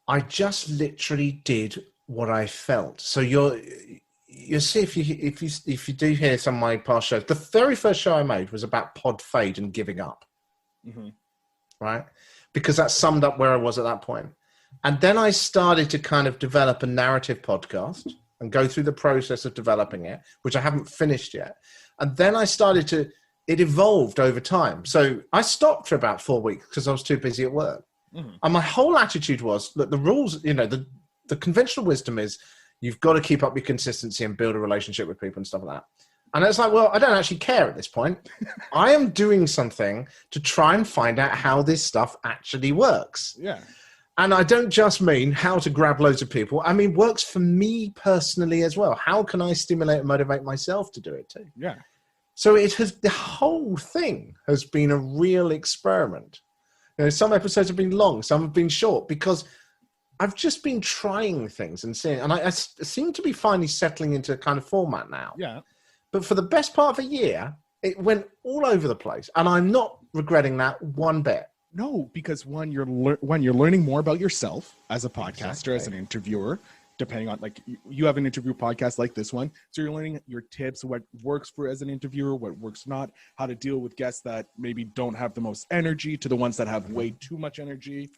I just literally did what I felt. So you'll see if you do hear some of my past shows, the very first show I made was about pod fade and giving up, right? Because that summed up where I was at that point. And then I started to kind of develop a narrative podcast and go through the process of developing it, which I haven't finished yet. And then it evolved over time. So I stopped for about 4 weeks because I was too busy at work. Mm-hmm. And my whole attitude was that the rules, the conventional wisdom is you've got to keep up your consistency and build a relationship with people and stuff like that. And it's like, well, I don't actually care at this point. I am doing something to try and find out how this stuff actually works. Yeah. And I don't just mean how to grab loads of people. I mean, works for me personally as well. How can I stimulate and motivate myself to do it too? Yeah. So the whole thing has been a real experiment. Some episodes have been long, some have been short, because I've just been trying things and seeing, and I seem to be finally settling into a kind of format now. Yeah. But for the best part of a year, it went all over the place, and I'm not regretting that one bit. No, because you're learning more about yourself as a podcaster, Exactly. as an interviewer, depending on, like, you have an interview podcast like this one. So you're learning your tips, what works for as an interviewer, what works not, how to deal with guests that maybe don't have the most energy to the ones that have way too much energy.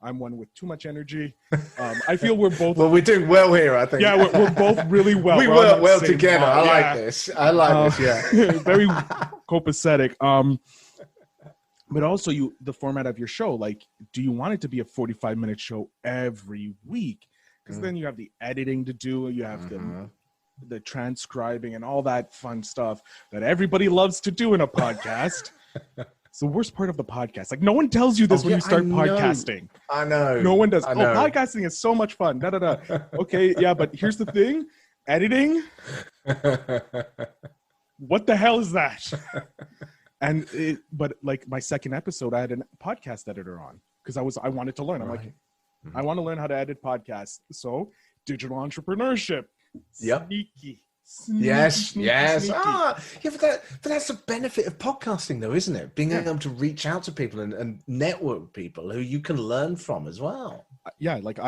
I'm one with too much energy. I feel we're both... Well, we're doing well here, I think. Yeah, we're both really well. We work well together. I like this. I like this, yeah. Very copacetic. But also the format of your show, like, do you want it to be a 45-minute show every week? Because then you have the editing to do, you have the transcribing and all that fun stuff that everybody loves to do in a podcast. It's the worst part of the podcast. Like, no one tells you this when you start podcasting. I know. No one does. I know. Podcasting is so much fun. Da, da, da. Okay, yeah, but here's the thing. Editing? What the hell is that? But like my second episode, I had a podcast editor on because I wanted to learn. I'm like, I want to learn how to edit podcasts. So digital entrepreneurship. Yep. Sneaky. Yes. Sneaky. Yeah, but that's the benefit of podcasting, though, isn't it? Being able to reach out to people and network with people who you can learn from as well. Yeah, like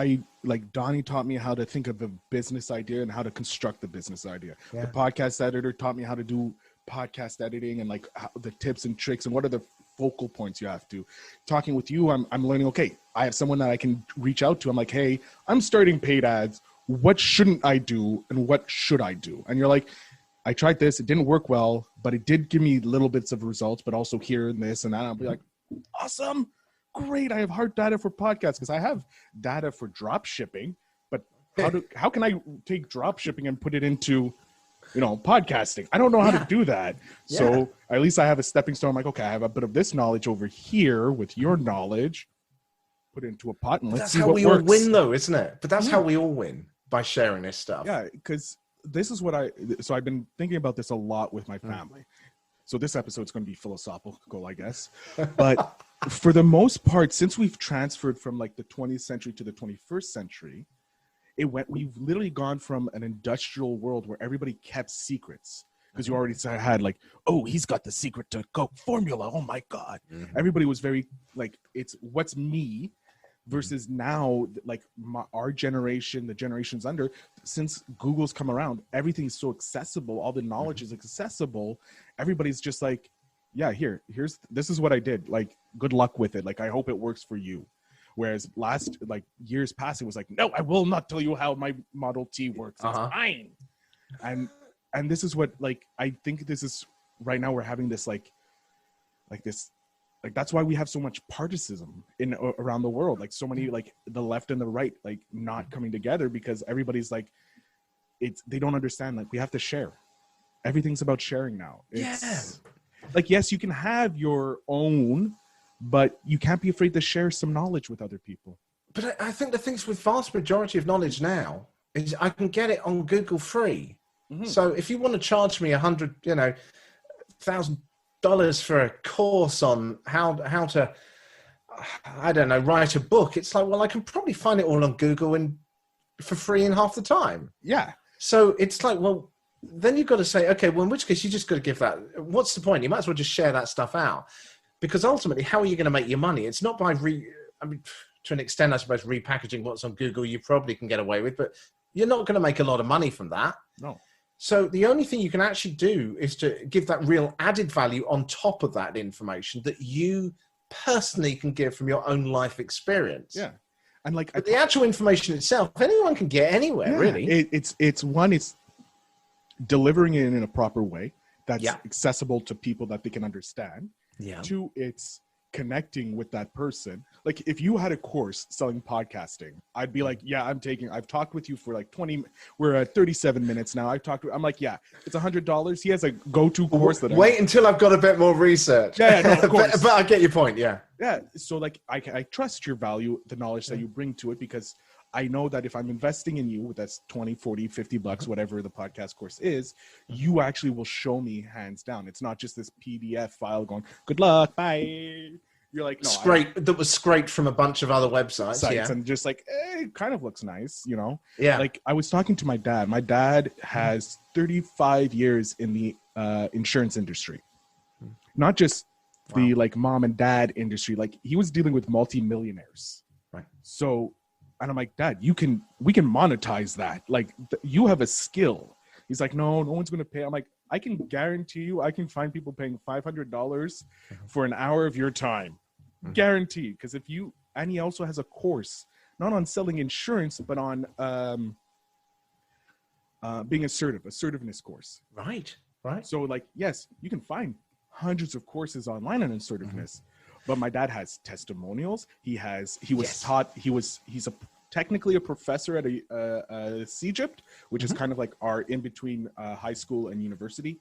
Donnie taught me how to think of a business idea and how to construct the business idea. Yeah. The podcast editor taught me how to do podcast editing and like the tips and tricks and what are the focal points you have to. Talking with you, I'm learning, okay, I have someone that I can reach out to. I'm like, hey, I'm starting paid ads. What shouldn't I do and what should I do? And you're like, I tried this, it didn't work well, but it did give me little bits of results, but also here and this and that. I'll be like, awesome, great. I have hard data for podcasts because I have data for drop shipping, but how can I take drop shipping and put it into podcasting? I don't know how to do that. Yeah. So at least I have a stepping stone. I'm like, okay, I have a bit of this knowledge over here with your knowledge, put it into a pot and let's see what works. That's how we all win, though, isn't it? But that's how we all win, by sharing this stuff. Yeah, because this is what I've been thinking about this a lot with my family. So this episode's going to be philosophical, I guess. But for the most part, since we've transferred from like the 20th century to the 21st century, we've literally gone from an industrial world where everybody kept secrets because you already had like, oh, he's got the secret to Coke formula. Oh my God. Mm-hmm. Everybody was very like, it's what's me versus now, like our generation, the generations under, since Google's come around, everything's so accessible. All the knowledge is accessible. Everybody's just like, yeah, this is what I did. Like, good luck with it. Like, I hope it works for you. Whereas years past, it was like, no, I will not tell you how my Model T works. It's fine. And this is what, like, I think this is right now we're having this that's why we have so much partisanship around the world. Like so many, like the left and the right, like not coming together because everybody's like, they don't understand. Like we have to share. Everything's about sharing now. Like, yes, you can have your own, but you can't be afraid to share some knowledge with other people. But I think the things with vast majority of knowledge now is I can get it on Google free. Mm-hmm. So if you want to charge me $100,000 for a course on how to, I don't know, write a book, it's like, well, I can probably find it all on Google for free in half the time. Yeah. So it's like, well, then you've got to say, okay, well, in which case you just got to give that. What's the point? You might as well just share that stuff out. Because ultimately, how are you going to make your money? It's not by to an extent, I suppose, repackaging what's on Google, you probably can get away with, but you're not going to make a lot of money from that. No. So the only thing you can actually do is to give that real added value on top of that information that you personally can give from your own life experience. Yeah. And like but the actual information itself, anyone can get anywhere, really. It's delivering it in a proper way that's accessible to people that they can understand. Yeah. Two, it's connecting with that person. Like if you had a course selling podcasting, I'd be like, yeah, I've talked with you for like 20, we're at 37 minutes now. I'm like, yeah, it's $100. He has a go-to course that wait until I've got a bit more research. Yeah, no, of course. but I get your point. Yeah. Yeah. So like, I trust your value, the knowledge that you bring to it, because I know that if I'm investing in you, that's 20, 40, 50 bucks, whatever the podcast course is, you actually will show me hands down. It's not just this PDF file going, good luck, bye. You're like, no. That was scraped from a bunch of other websites. And just like, it kind of looks nice, you know? Yeah. Like I was talking to my dad. My dad has 35 years in the insurance industry. Not just the like mom and dad industry. Like he was dealing with multi-millionaires. Right. So, and I'm like, Dad, we can monetize that. Like you have a skill. He's like, no one's going to pay. I'm like, I can guarantee you, I can find people paying $500 for an hour of your time. Guaranteed. Because and he also has a course, not on selling insurance, but on being assertiveness course. Right. So like, yes, you can find hundreds of courses online on assertiveness. But my dad has testimonials. He's technically a professor at a Egypt, which is kind of like our in between high school and university.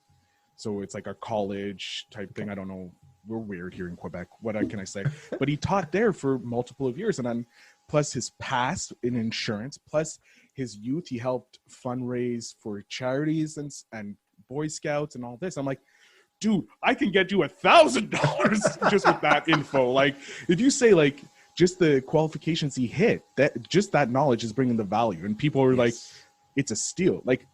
So it's like our college type thing. I don't know. We're weird here in Quebec. What can I say? But he taught there for multiple of years. And then plus his past in insurance, plus his youth, he helped fundraise for charities and Boy Scouts and all this. I'm like, dude, I can get you $1,000 just with that info. Like if you say like just the qualifications he hit, that knowledge is bringing the value, and people are like, it's a steal. Like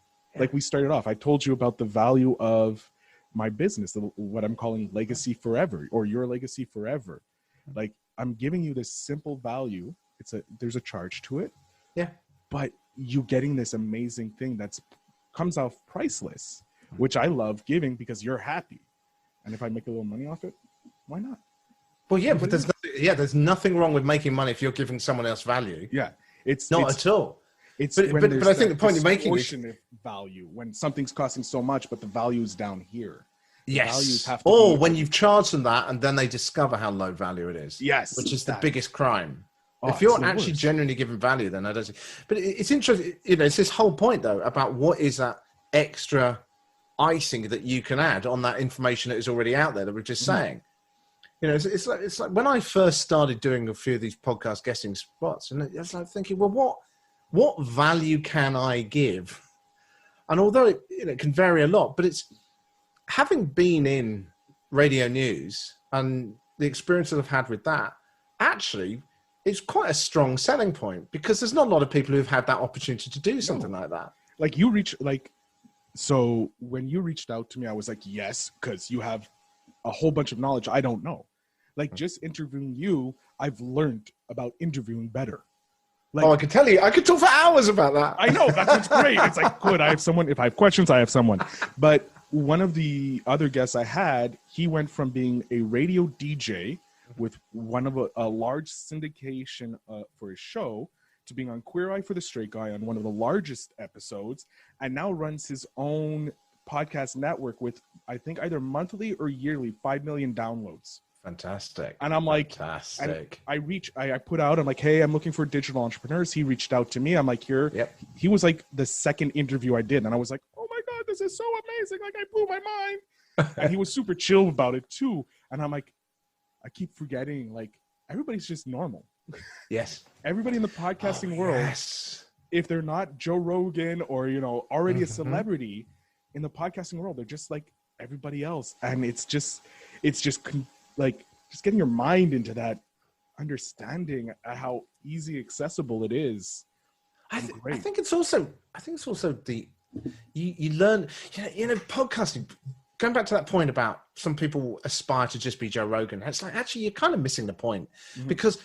we started off, I told you about the value of my business, what I'm calling legacy forever, or your legacy forever. Like I'm giving you this simple value. There's a charge to it. Yeah. But you getting this amazing thing comes off priceless, which I love giving because you're happy. And if I make a little money off it, why not? Well, yeah, but there's nothing wrong with making money if you're giving someone else value. Yeah, it's not at all. But I think the point you're making is value when something's costing so much, but the value's down here. Yes. Or when you've charged them that, and then they discover how low value it is. Yes, which is the biggest crime. If you're actually genuinely giving value, then I don't see. But it's interesting. It's this whole point though about what is that extra icing that you can add on that information that is already out there that we're just saying. It's like when I first started doing a few of these podcast guesting spots, and I was like thinking, well, what value can I give? And although it can vary a lot, but it's having been in radio news and the experience that I've had with that, actually, it's quite a strong selling point because there's not a lot of people who've had that opportunity to do something like that. So when you reached out to me, I was like, yes, because you have a whole bunch of knowledge I don't know. Like just interviewing you, I've learned about interviewing better. Like, I could tell you, I could talk for hours about that. I know, that's what's great. It's like, good, I have someone, if I have questions, I have someone. But one of the other guests I had, he went from being a radio DJ with one of a large syndication for his show to being on Queer Eye for the Straight Guy on one of the largest episodes, and now runs his own podcast network with, I think, either monthly or yearly 5 million downloads. Fantastic. And I'm like, fantastic. I put out, I'm like, hey, I'm looking for digital entrepreneurs. He reached out to me. I'm like, here. Yep. He was like the second interview I did. And I was like, oh my God, this is so amazing. Like I blew my mind. And he was super chill about it too. And I'm like, I keep forgetting, like, everybody's just normal. Yes. Everybody in the podcasting world, if they're not Joe Rogan or, already a celebrity in the podcasting world, they're just like everybody else. And it's just getting your mind into that understanding how easy accessible it is. I think it's also you learn, podcasting, going back to that point about some people aspire to just be Joe Rogan. It's like, actually, you're kind of missing the point because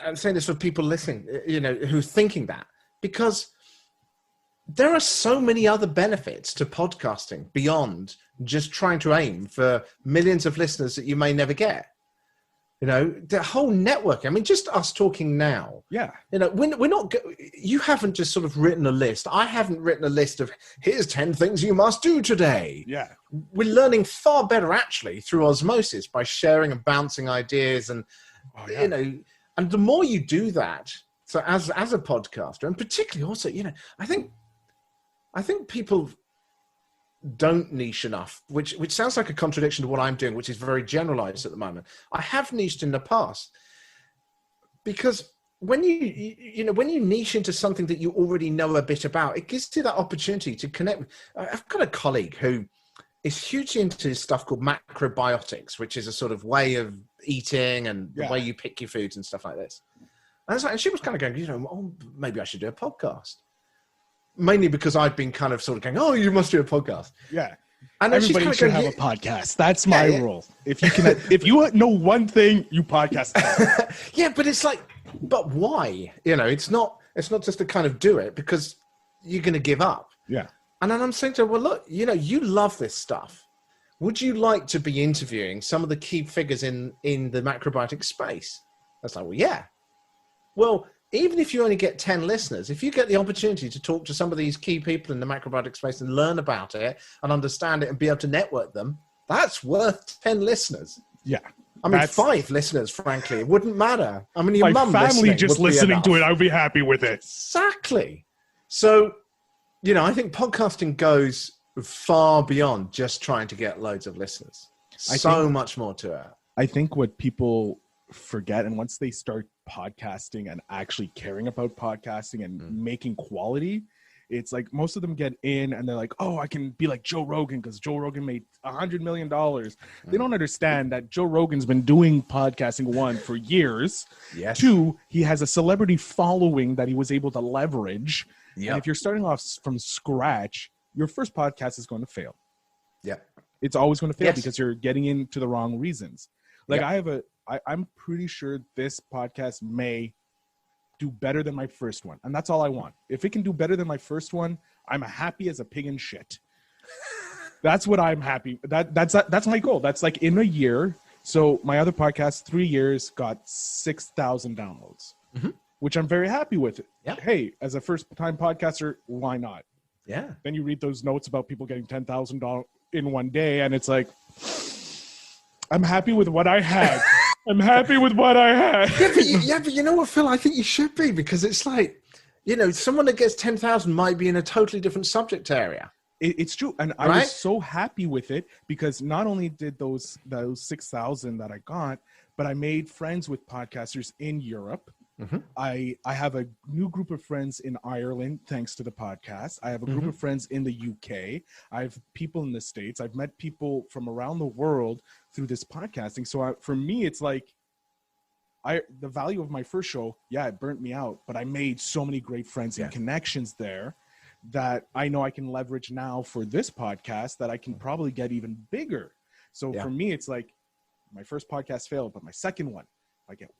I'm saying this for people listening, who's thinking that, because there are so many other benefits to podcasting beyond just trying to aim for millions of listeners that you may never get. the whole network. I mean, just us talking now. Yeah. We're not, you haven't just sort of written a list. I haven't written a list of here's 10 things you must do today. Yeah. We're learning far better actually through osmosis by sharing and bouncing ideas and, and the more you do that, so as a podcaster, and particularly also, I think people don't niche enough, which sounds like a contradiction to what I'm doing, which is very generalized at the moment. I have niched in the past because when you niche into something that you already know a bit about, it gives you that opportunity to connect. I've got a colleague who is hugely into stuff called macrobiotics, which is a sort of way of eating and the way you pick your foods and stuff like this. And she was kind of going, maybe I should do a podcast. Mainly because I've been kind of sort of going, oh, you must do a podcast. Yeah. And everybody should have a podcast. That's my rule. If you know one thing, you podcast. Yeah, but it's like, but why? It's not just to kind of do it because you're going to give up. Yeah. And then I'm saying to her, well, look, you love this stuff. Would you like to be interviewing some of the key figures in the macrobiotic space? I was like, well, yeah. Well, even if you only get 10 listeners, if you get the opportunity to talk to some of these key people in the macrobiotic space and learn about it and understand it and be able to network them, that's worth 10 listeners. Yeah. I mean, 5 listeners, frankly, it wouldn't matter. I mean, your my mum family just listening to it, I would be happy with it. Exactly. So, I think podcasting goes far beyond just trying to get loads of listeners. So much more to it. I think what people forget, and once they start podcasting and actually caring about podcasting and making quality, it's like most of them get in and they're like, oh, I can be like Joe Rogan because Joe Rogan made $100 million. They don't understand that Joe Rogan's been doing podcasting, 1, for years. Yes. 2, he has a celebrity following that he was able to leverage. Yep. And if you're starting off from scratch, your first podcast is going to fail. Yeah. It's always going to fail because you're getting into the wrong reasons. Like I'm pretty sure this podcast may do better than my first one. And that's all I want. If it can do better than my first one, I'm happy as a pig in shit. That's what I'm happy. That's my goal. That's like in a year. So my other podcast, 3 years, got 6,000 downloads, which I'm very happy with. Yeah. Hey, as a first-time podcaster, why not? Yeah. Then you read those notes about people getting $10,000 in one day, and it's like, I'm happy with what I had. I'm happy with what I had. But you know what, Phil? I think you should be, because it's like, someone that gets 10,000 might be in a totally different subject area. It's true. And I was so happy with it because not only did those 6,000 that I got, but I made friends with podcasters in Europe. I have a new group of friends in Ireland, thanks to the podcast. I have a group of friends in the UK. I have people in the States. I've met people from around the world through this podcasting. So for me, it's like the value of my first show, it burnt me out, but I made so many great friends and connections there that I know I can leverage now for this podcast that I can probably get even bigger. So for me, it's like my first podcast failed, but my second one, I get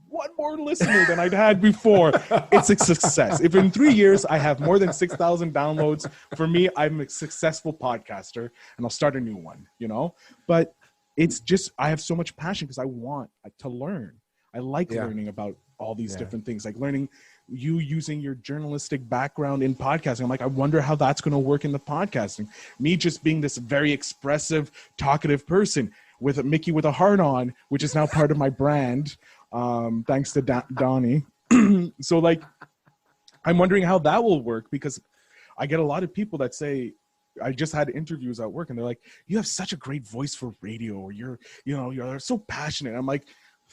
one more listener than I'd had before. It's a success. If in 3 years I have more than 6,000 downloads, for me, I'm a successful podcaster and I'll start a new one, But it's just, I have so much passion because I want to learn. I like learning about all these different things, like learning you using your journalistic background in podcasting. I'm like, I wonder how that's going to work in the podcasting. Me just being this very expressive, talkative person with a Mickey with a heart on, which is now part of my brand. Thanks to Donnie. So like, I'm wondering how that will work because I get a lot of people that say, I just had interviews at work and they're like, you have such a great voice for radio, or you're so passionate. I'm like,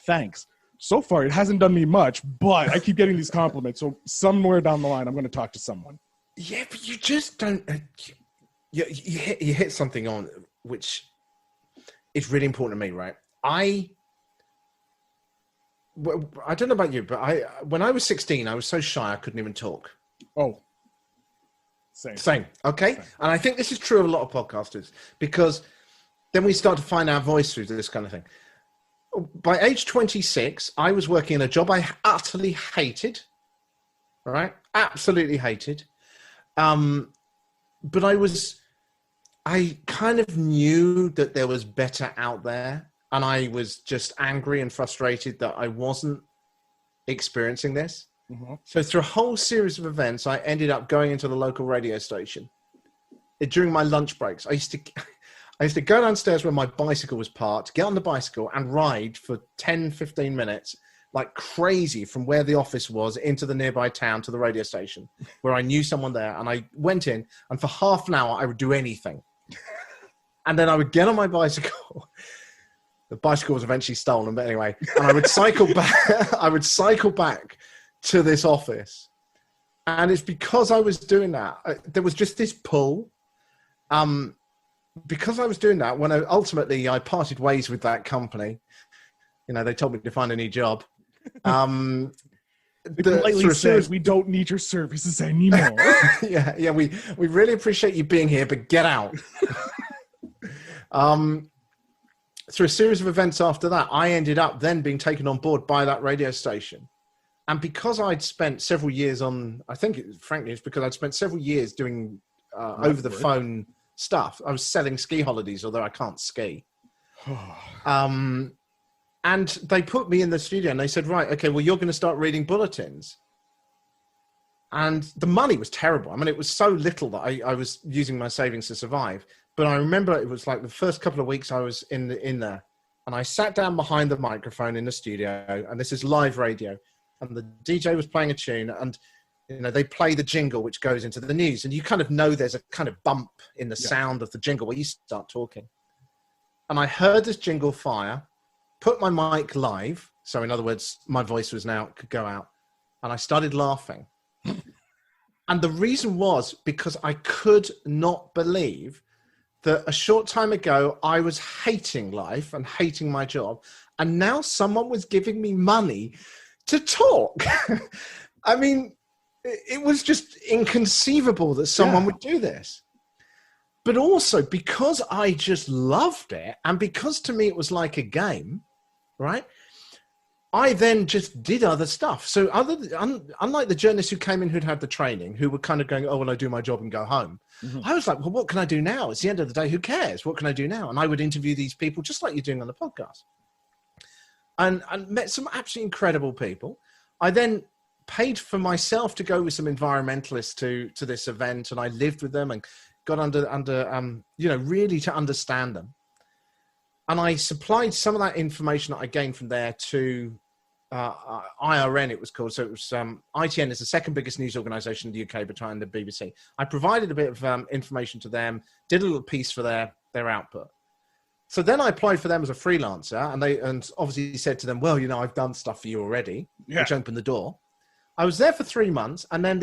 thanks. So far, it hasn't done me much, but I keep getting these compliments. So somewhere down the line, I'm going to talk to someone. Yeah, but you just don't. You hit something on which is really important to me, right? I don't know about you, but when I was 16, I was so shy I couldn't even talk. Oh, same. Okay, same. And I think this is true of a lot of podcasters because then we start to find our voice through this kind of thing. By age 26, I was working in a job I utterly hated. Right, absolutely hated. But I kind of knew that there was better out there. And I was just angry and frustrated that I wasn't experiencing this. Mm-hmm. So through a whole series of events, I ended up going into the local radio station. During my lunch breaks, I used to go downstairs where my bicycle was parked, get on the bicycle and ride for 10, 15 minutes like crazy from where the office was into the nearby town to the radio station where I knew someone there. And I went in, and for half an hour, I would do anything. And then I would get on my bicycle. The bicycle was eventually stolen, but anyway, and I would cycle back. I would cycle back to this office, and it's because I was doing that. There was just this pull. Because I was doing that, when ultimately I parted ways with that company, they told me to find a new job. They politely said, we don't need your services anymore. yeah, we really appreciate you being here, but get out. Through a series of events after that, I ended up then being taken on board by that radio station. And because I'd spent several years frankly, it's because I'd spent several years doing over the phone stuff. I was selling ski holidays, although I can't ski. And they put me in the studio and they said, right, okay, well, you're going to start reading bulletins. And the money was terrible. I mean, it was so little that I was using my savings to survive. But I remember it was like the first couple of weeks I was in there, and I sat down behind the microphone in the studio, and this is live radio, and the DJ was playing a tune, and they play the jingle which goes into the news, and you kind of know there's a kind of bump in the sound of the jingle where you start talking. And I heard this jingle fire, put my mic live, so in other words, my voice could go out, and I started laughing. And the reason was because I could not believe that a short time ago, I was hating life and hating my job. And now someone was giving me money to talk. I mean, it was just inconceivable that someone would do this. But also because I just loved it, and because to me it was like a game, right? I then just did other stuff. So unlike the journalists who came in who'd had the training, who were kind of going, oh, well, I do my job and go home. Mm-hmm. I was like, well, what can I do now? It's the end of the day. Who cares? What can I do now? And I would interview these people just like you're doing on the podcast. And met some absolutely incredible people. I then paid for myself to go with some environmentalists to this event. And I lived with them and got under really to understand them. And I supplied some of that information that I gained from there to IRN, it was called. So it was ITN is the second biggest news organization in the UK behind the BBC. I provided a bit of information to them, did a little piece for their output. So then I applied for them as a freelancer, and obviously said to them, well, I've done stuff for you already, which opened the door. I was there for 3 months, and then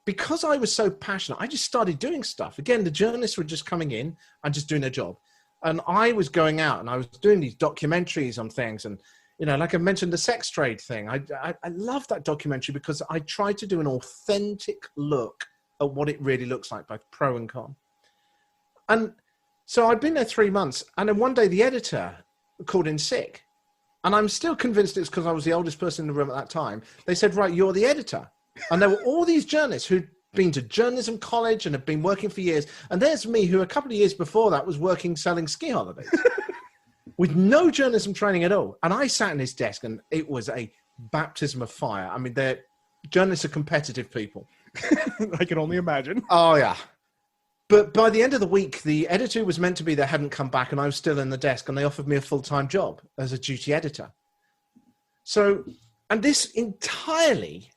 because I was so passionate, I just started doing stuff. Again, the journalists were just coming in and just doing their job. And I was going out and I was doing these documentaries on things. And, like I mentioned, the sex trade thing. I love that documentary because I tried to do an authentic look at what it really looks like, both pro and con. And so I'd been there 3 months. And then one day the editor called in sick. And I'm still convinced it's because I was the oldest person in the room at that time. They said, right, you're the editor. And there were all these journalists who'd been to journalism college and have been working for years. And there's me, who a couple of years before that was working selling ski holidays with no journalism training at all. And I sat in his desk and it was a baptism of fire. I mean, journalists are competitive people. I can only imagine. Oh, yeah. But by the end of the week, the editor who was meant to be there hadn't come back, and I was still in the desk, and they offered me a full-time job as a duty editor. So, and this entirely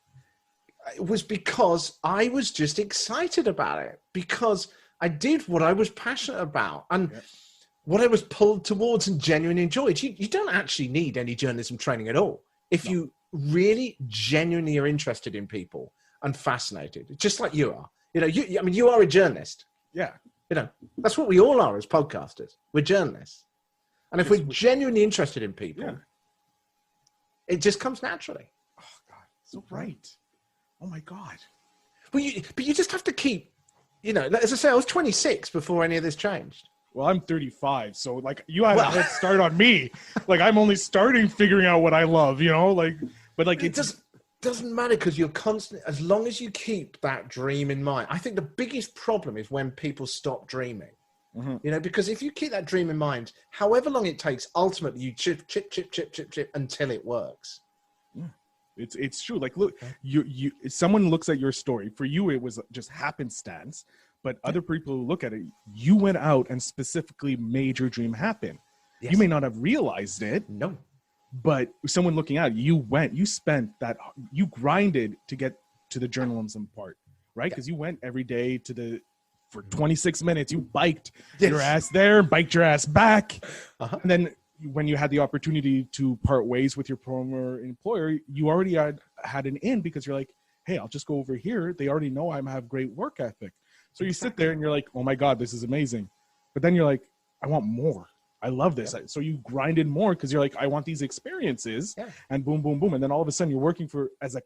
was because I was just excited about it, because I did what I was passionate about and what I was pulled towards and genuinely enjoyed. You don't actually need any journalism training at all if you really genuinely are interested in people and fascinated, just like you are. You are a journalist. Yeah. That's what we all are as podcasters. We're journalists. And if we're genuinely interested in people, it just comes naturally. Oh, God. So right. Oh, my God. But you just have to keep, as I say, I was 26 before any of this changed. Well, I'm 35, so, you had a head start on me. I'm only figuring out what I love, but, it doesn't matter, because you're constant, as long as you keep that dream in mind. I think the biggest problem is when people stop dreaming. You know, because if you keep that dream in mind, however long it takes, ultimately you chip until it works. Yeah. It's true. Like, look, you someone looks at your story. For you, it was just happenstance, but other people who look at it, you went out and specifically made your dream happen. Yes. You may not have realized it. No. But someone looking at you you grinded to get to the journalism part, right? Because you went every day for 26 minutes, you biked your ass there, biked your ass back. And then when you had the opportunity to part ways with your former employer, you already had an in because you're like, hey, I'll just go over here. They already know I have great work ethic. So you sit there and you're like, oh my God, this is amazing. But then you're like, I want more. I love this. So you grinded more because you're like, I want these experiences, and boom, boom, boom. And then all of a sudden you're working as a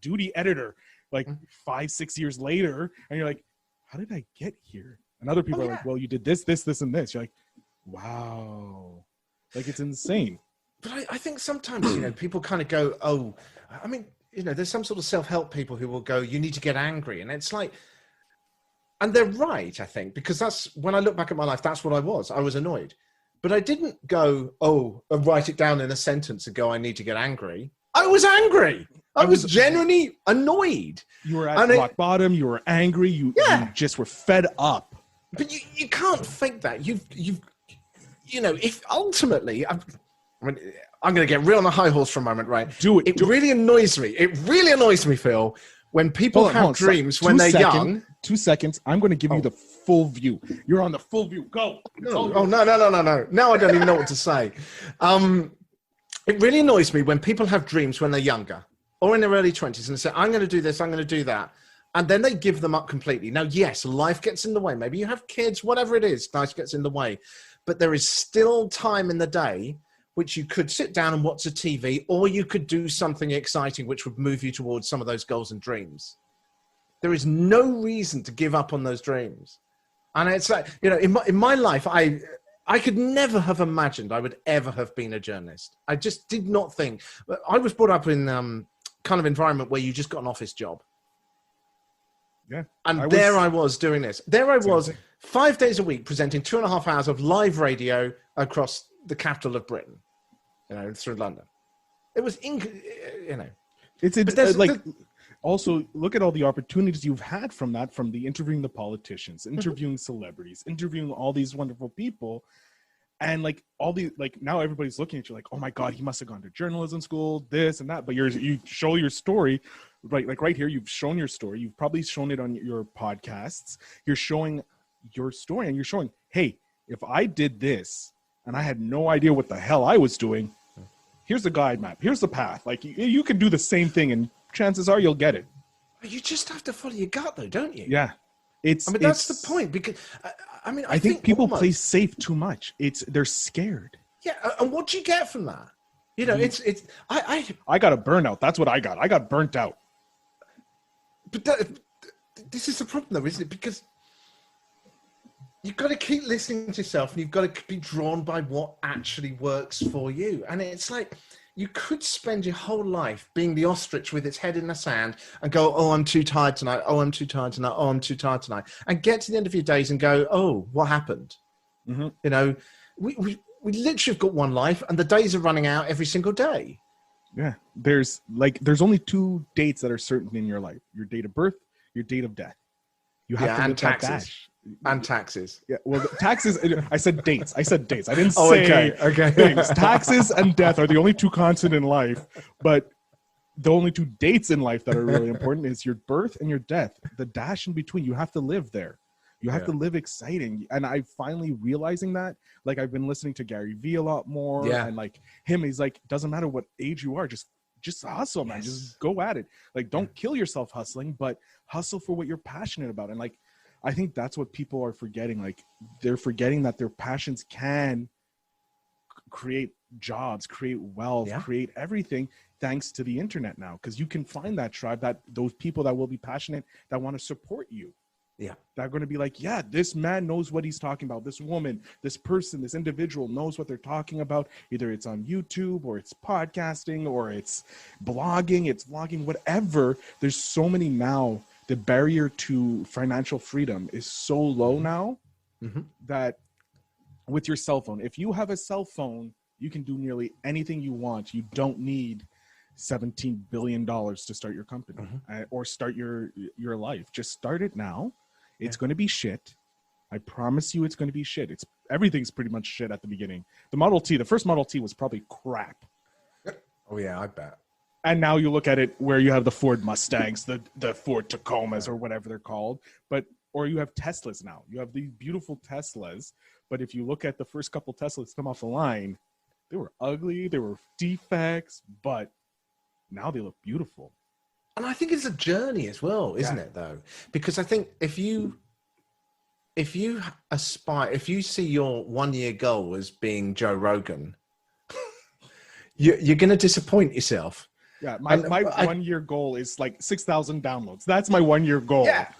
duty editor, like 5-6 years later. And you're like, how did I get here? And other people are like, well, you did this, and this. You're like, wow. Like, it's insane. But I think sometimes, you know, people kind of go, oh, I mean, you know, there's some sort of self-help people who will go, you need to get angry. And it's like, and they're right, I think, because that's, when I look back at my life, that's what I was. I was annoyed. But I didn't go, write it down in a sentence and go, I need to get angry. I was angry. I was genuinely annoyed. You were at rock bottom. You were angry. You just were fed up. But you can't fake that. You know, if ultimately, I'm going to get real on a high horse for a moment, right? Do it. It really annoys me. It really annoys me, Phil, when people have dreams when they're young. 2 seconds. I'm going to give you the full view. You're on the full view. Go. No. Now I don't even know what to say. It really annoys me when people have dreams when they're younger or in their early 20s and they say, I'm going to do this, I'm going to do that. And then they give them up completely. Now, yes, life gets in the way. Maybe you have kids, whatever it is, life gets in the way. But there is still time in the day which you could sit down and watch a TV, or you could do something exciting which would move you towards some of those goals and dreams. There is no reason to give up on those dreams. And it's like, you know, in my life, I could never have imagined I would ever have been a journalist. I just did not think. I was brought up in kind of environment where you just got an office job. Yeah. And I was doing this. There I was 5 days a week presenting 2.5 hours of live radio across the capital of Britain, you know, through London. It was, you know. It's like, also look at all the opportunities you've had from that, from the interviewing the politicians, interviewing celebrities, interviewing all these wonderful people. And like all the, like now everybody's looking at you like, oh my God, he must have gone to journalism school, this and that. But you show your story, right? Like right here, you've shown your story. You've probably shown it on your podcasts. You're showing your story and you're showing, hey, if I did this and I had no idea what the hell I was doing, here's the guide map. Here's the path. Like you can do the same thing and chances are you'll get it. You just have to follow your gut though, don't you? Yeah. That's the point, because I think people play safe too much. They're scared. Yeah. And what do you get from that? You know, I got a burnout. That's what I got. I got burnt out. But this is the problem though, isn't it? Because you've got to keep listening to yourself and you've got to be drawn by what actually works for you. And it's like, you could spend your whole life being the ostrich with its head in the sand and go, oh, I'm too tired tonight. Oh, I'm too tired tonight. Oh, I'm too tired tonight. And get to the end of your days and go, oh, what happened? Mm-hmm. You know, we literally have got one life and the days are running out every single day. Yeah. There's only 2 dates that are certain in your life: your date of birth, your date of death. You have to and live taxes. that. And taxes. Yeah, well, taxes. I said dates. I didn't say okay. things. Taxes and death are the only 2 constants in life, but the only 2 dates in life that are really important is your birth and your death. The dash in between, you have to live there. You have to live exciting. And I finally realizing that, like I've been listening to Gary Vee a lot more, and like him, he's like, doesn't matter what age you are, just hustle, man. Just go at it. Like, don't kill yourself hustling, but hustle for what you're passionate about. And like, I think that's what people are forgetting. Like, they're forgetting that their passions can create jobs, create wealth, create everything thanks to the internet now. Because you can find that tribe, those people that will be passionate, that want to support you. Yeah. They're going to be like, yeah, this man knows what he's talking about. This woman, this person, this individual knows what they're talking about. Either it's on YouTube or it's podcasting or it's blogging, it's vlogging, whatever. There's so many now. The barrier to financial freedom is so low now that with your cell phone, if you have a cell phone, you can do nearly anything you want. You don't need $17 billion to start your company or start your life. Just start it now. It's going to be shit. I promise you it's going to be shit. Everything's pretty much shit at the beginning. The first Model T was probably crap. Oh yeah, I bet. And now you look at it where you have the Ford Mustangs, the Ford Tacomas or whatever they're called, or you have Teslas now. You have these beautiful Teslas, but if you look at the first couple Teslas come off the line, they were ugly, there were defects, but now they look beautiful. And I think it's a journey as well, isn't it, though? Because I think if you aspire, if you see your 1 year goal as being Joe Rogan, you're going to disappoint yourself. Yeah, my 1 year goal is like 6,000 downloads. That's my 1 year goal. Yeah.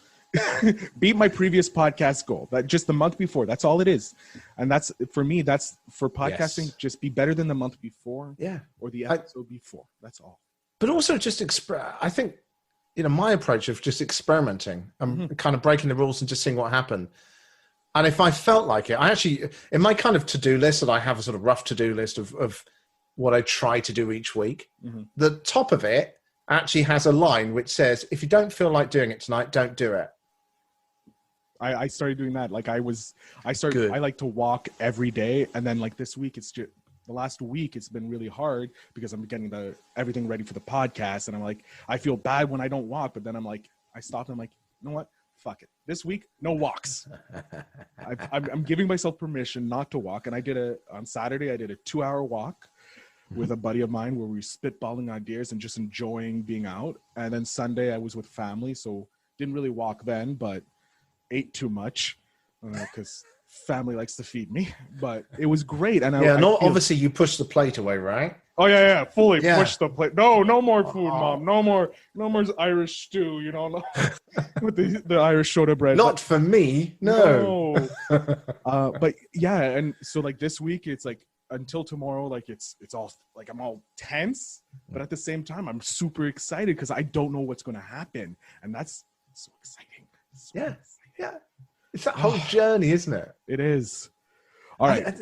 Beat my previous podcast goal. That just the month before. That's all it is. And that's for me. That's for podcasting. Yes. Just be better than the month before. Yeah. Or the episode before. That's all. But also just I think, my approach of just experimenting and kind of breaking the rules and just seeing what happened. And if I felt like it, I actually, in my kind of to-do list, that I have a sort of rough to-do list of what I try to do each week. The top of it actually has a line which says, if you don't feel like doing it tonight, don't do it. I started doing that. Like I like to walk every day. And then like this week, it's just the last week, it's been really hard because I'm getting everything ready for the podcast. And I'm like, I feel bad when I don't walk, but then I'm like, I stop and I'm like, you know what? Fuck it. This week, no walks. I'm giving myself permission not to walk. And on Saturday, I did a 2-hour walk with a buddy of mine where we were spitballing ideas and just enjoying being out. And then Sunday I was with family, so didn't really walk then, but ate too much because family likes to feed me. But it was great. And obviously you pushed the plate away, right? Oh yeah, fully pushed the plate. No more food, Mom. No more Irish stew. With the Irish soda bread. Not for me, no. But yeah, and so like this week, it's like until tomorrow, like it's all like I'm all tense, but at the same time, I'm super excited because I don't know what's going to happen, and that's so exciting. Yeah. It's that whole journey, isn't it? It is. All right.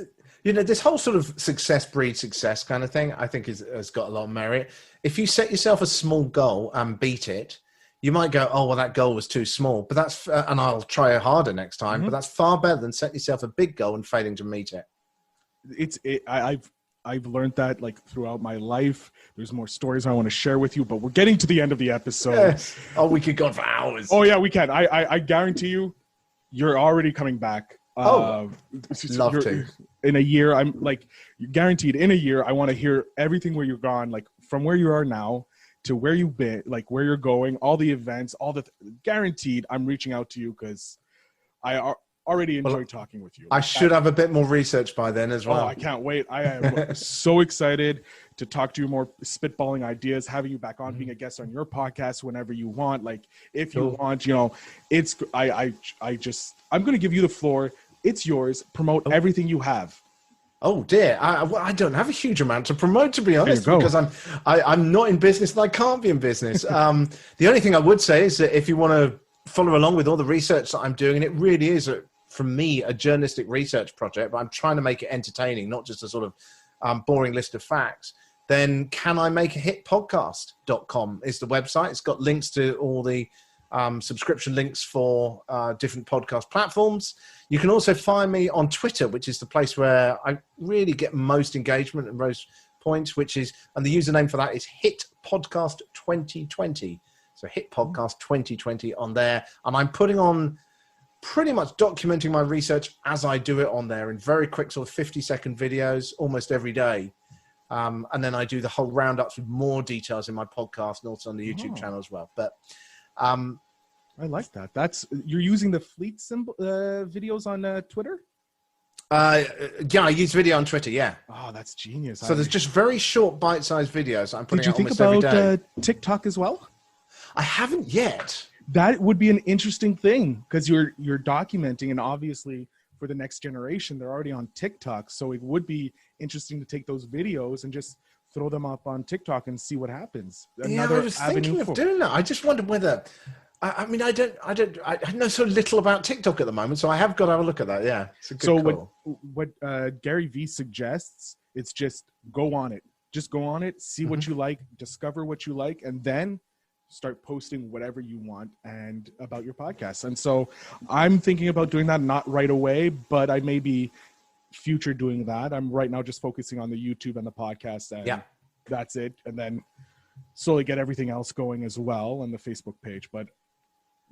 This whole sort of success breeds success kind of thing, I think has got a lot of merit. If you set yourself a small goal and beat it, you might go, oh, well, that goal was too small, but that's, and I'll try harder next time, but that's far better than setting yourself a big goal and failing to meet it. I've learned that like throughout my life. There's more stories I want to share with you, but we're getting to the end of the episode. Yes. Oh, we could go on for hours. Oh yeah, we can. I guarantee you're already coming back. Love to. In a year, I'm like guaranteed. In a year, I want to hear everything where you're gone, like from where you are now to where you've been, like where you're going, all the events, guaranteed. I'm reaching out to you because I already enjoy talking with you. I should have a bit more research by then as well. Oh, I can't wait. I am so excited to talk to you more, spitballing ideas, having you back on, being a guest on your podcast whenever you want. Like if you want, I'm going to give you the floor. It's yours. Promote everything you have. Oh dear, I don't have a huge amount to promote, to be honest, because I'm not in business and I can't be in business. The only thing I would say is that if you want to follow along with all the research that I'm doing, and it really is, from me, a journalistic research project, but I'm trying to make it entertaining, not just a sort of boring list of facts, then can I make a hit podcast.com is the website. It's got links to all the subscription links for different podcast platforms. You can also find me on Twitter, which is the place where I really get most engagement and most points, and the username for that is Hit Podcast 2020. So Hit Podcast 2020 on there. And I'm putting on pretty much documenting my research as I do it on there in very quick sort of 50-second videos almost every day. And then I do the whole roundups with more details in my podcast and also on the YouTube channel as well. But I like that. You're using the fleet symbol videos on Twitter? Yeah, I use video on Twitter, yeah. Oh, that's genius. So there's just very short bite-sized videos I'm putting out almost every day. Did you think about TikTok as well? I haven't yet. That would be an interesting thing because you're documenting, and obviously for the next generation, they're already on TikTok. So it would be interesting to take those videos and just throw them up on TikTok and see what happens. I was thinking of doing that. I just wondered whether I mean, I know so little about TikTok at the moment, so I have got to have a look at that. Yeah, it's a good call. what Gary Vee suggests, it's just go on it. Just go on it, see what you like, discover what you like, and then start posting whatever you want and about your podcast. And so I'm thinking about doing that, not right away, but I may be future doing that. I'm right now just focusing on the YouTube and the podcast, and that's it. And then slowly get everything else going as well on the Facebook page. But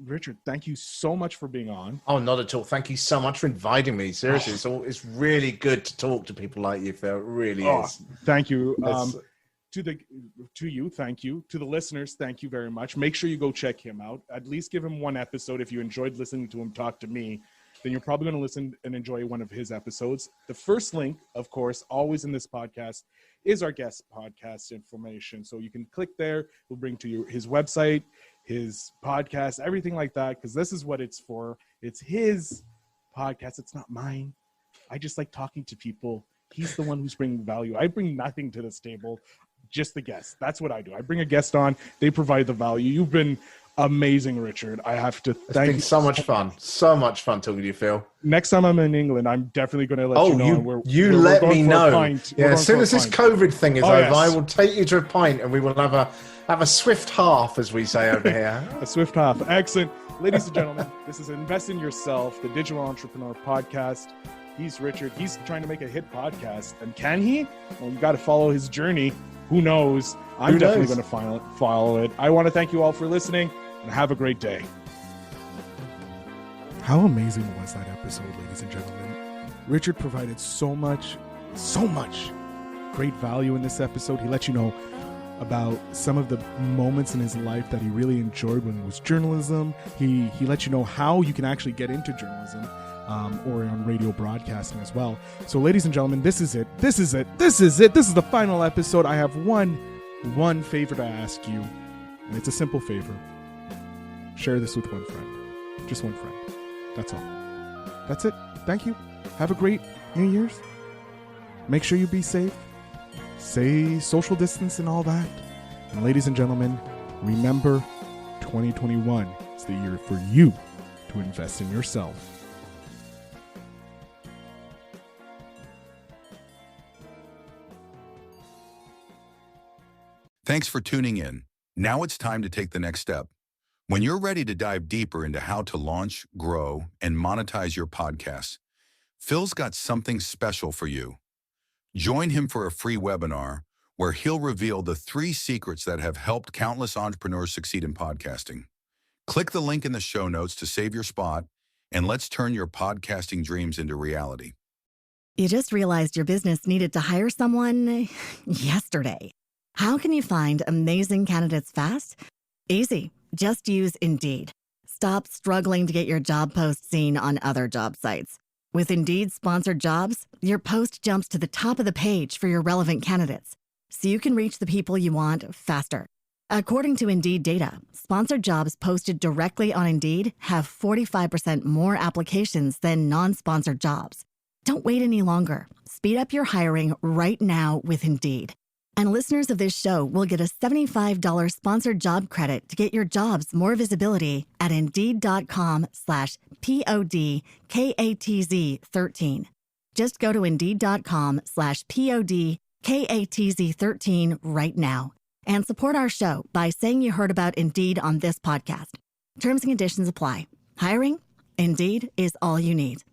Richard, thank you so much for being on. Oh, not at all. Thank you so much for inviting me. Seriously, it's really good to talk to people like you, Phil. It really is. Thank you. To you, thank you. To the listeners, thank you very much. Make sure you go check him out. At least give him one episode. If you enjoyed listening to him talk to me, then you're probably going to listen and enjoy one of his episodes. The first link, of course, always in this podcast, is our guest podcast information. So you can click there. We'll bring to you his website, his podcast, everything like that, because this is what it's for. It's his podcast. It's not mine. I just like talking to people. He's the one who's bringing value. I bring nothing to this table, just the guest. That's what I do. I bring a guest on. They provide the value. You've been amazing, Richard. I have to thank you. It's been so much fun. So much fun talking to you, Phil. Next time I'm in England, I'm definitely going to let you know. You let me know. Yeah, as soon as this COVID thing is over, I will take you to a pint and we will have a swift half, as we say over here. A swift half. Excellent. Ladies and gentlemen, this is Invest in Yourself, the Digital Entrepreneur Podcast. He's Richard. He's trying to make a hit podcast. And can he? Well, you got to follow his journey. Who knows? I'm definitely going to follow it. I want to thank you all for listening and have a great day. How amazing was that episode, ladies and gentlemen? Richard provided so much great value in this episode. He let you know about some of the moments in his life that he really enjoyed when it was journalism. He let you know how you can actually get into journalism. Or on radio broadcasting as well. So ladies and gentlemen, this is it. This is the final episode. I have one favor to ask you, and it's a simple favor. Share this with one friend. Just one friend. That's all. That's it. Thank you. Have a great New Year's. Make sure you be safe. Say social distance and all that. And ladies and gentlemen, remember 2021 is the year for you to invest in yourself. Thanks for tuning in. Now it's time to take the next step. When you're ready to dive deeper into how to launch, grow, and monetize your podcast, Phil's got something special for you. Join him for a free webinar where he'll reveal the 3 secrets that have helped countless entrepreneurs succeed in podcasting. Click the link in the show notes to save your spot, and let's turn your podcasting dreams into reality. You just realized your business needed to hire someone yesterday. How can you find amazing candidates fast? Easy. Just use Indeed. Stop struggling to get your job post seen on other job sites. With Indeed sponsored jobs, your post jumps to the top of the page for your relevant candidates, so you can reach the people you want faster. According to Indeed data, sponsored jobs posted directly on Indeed have 45% more applications than non-sponsored jobs. Don't wait any longer. Speed up your hiring right now with Indeed. And listeners of this show will get a $75 sponsored job credit to get your jobs more visibility at Indeed.com/PODKATZ13. Just go to Indeed.com/PODKATZ13 right now and support our show by saying you heard about Indeed on this podcast. Terms and conditions apply. Hiring? Indeed is all you need.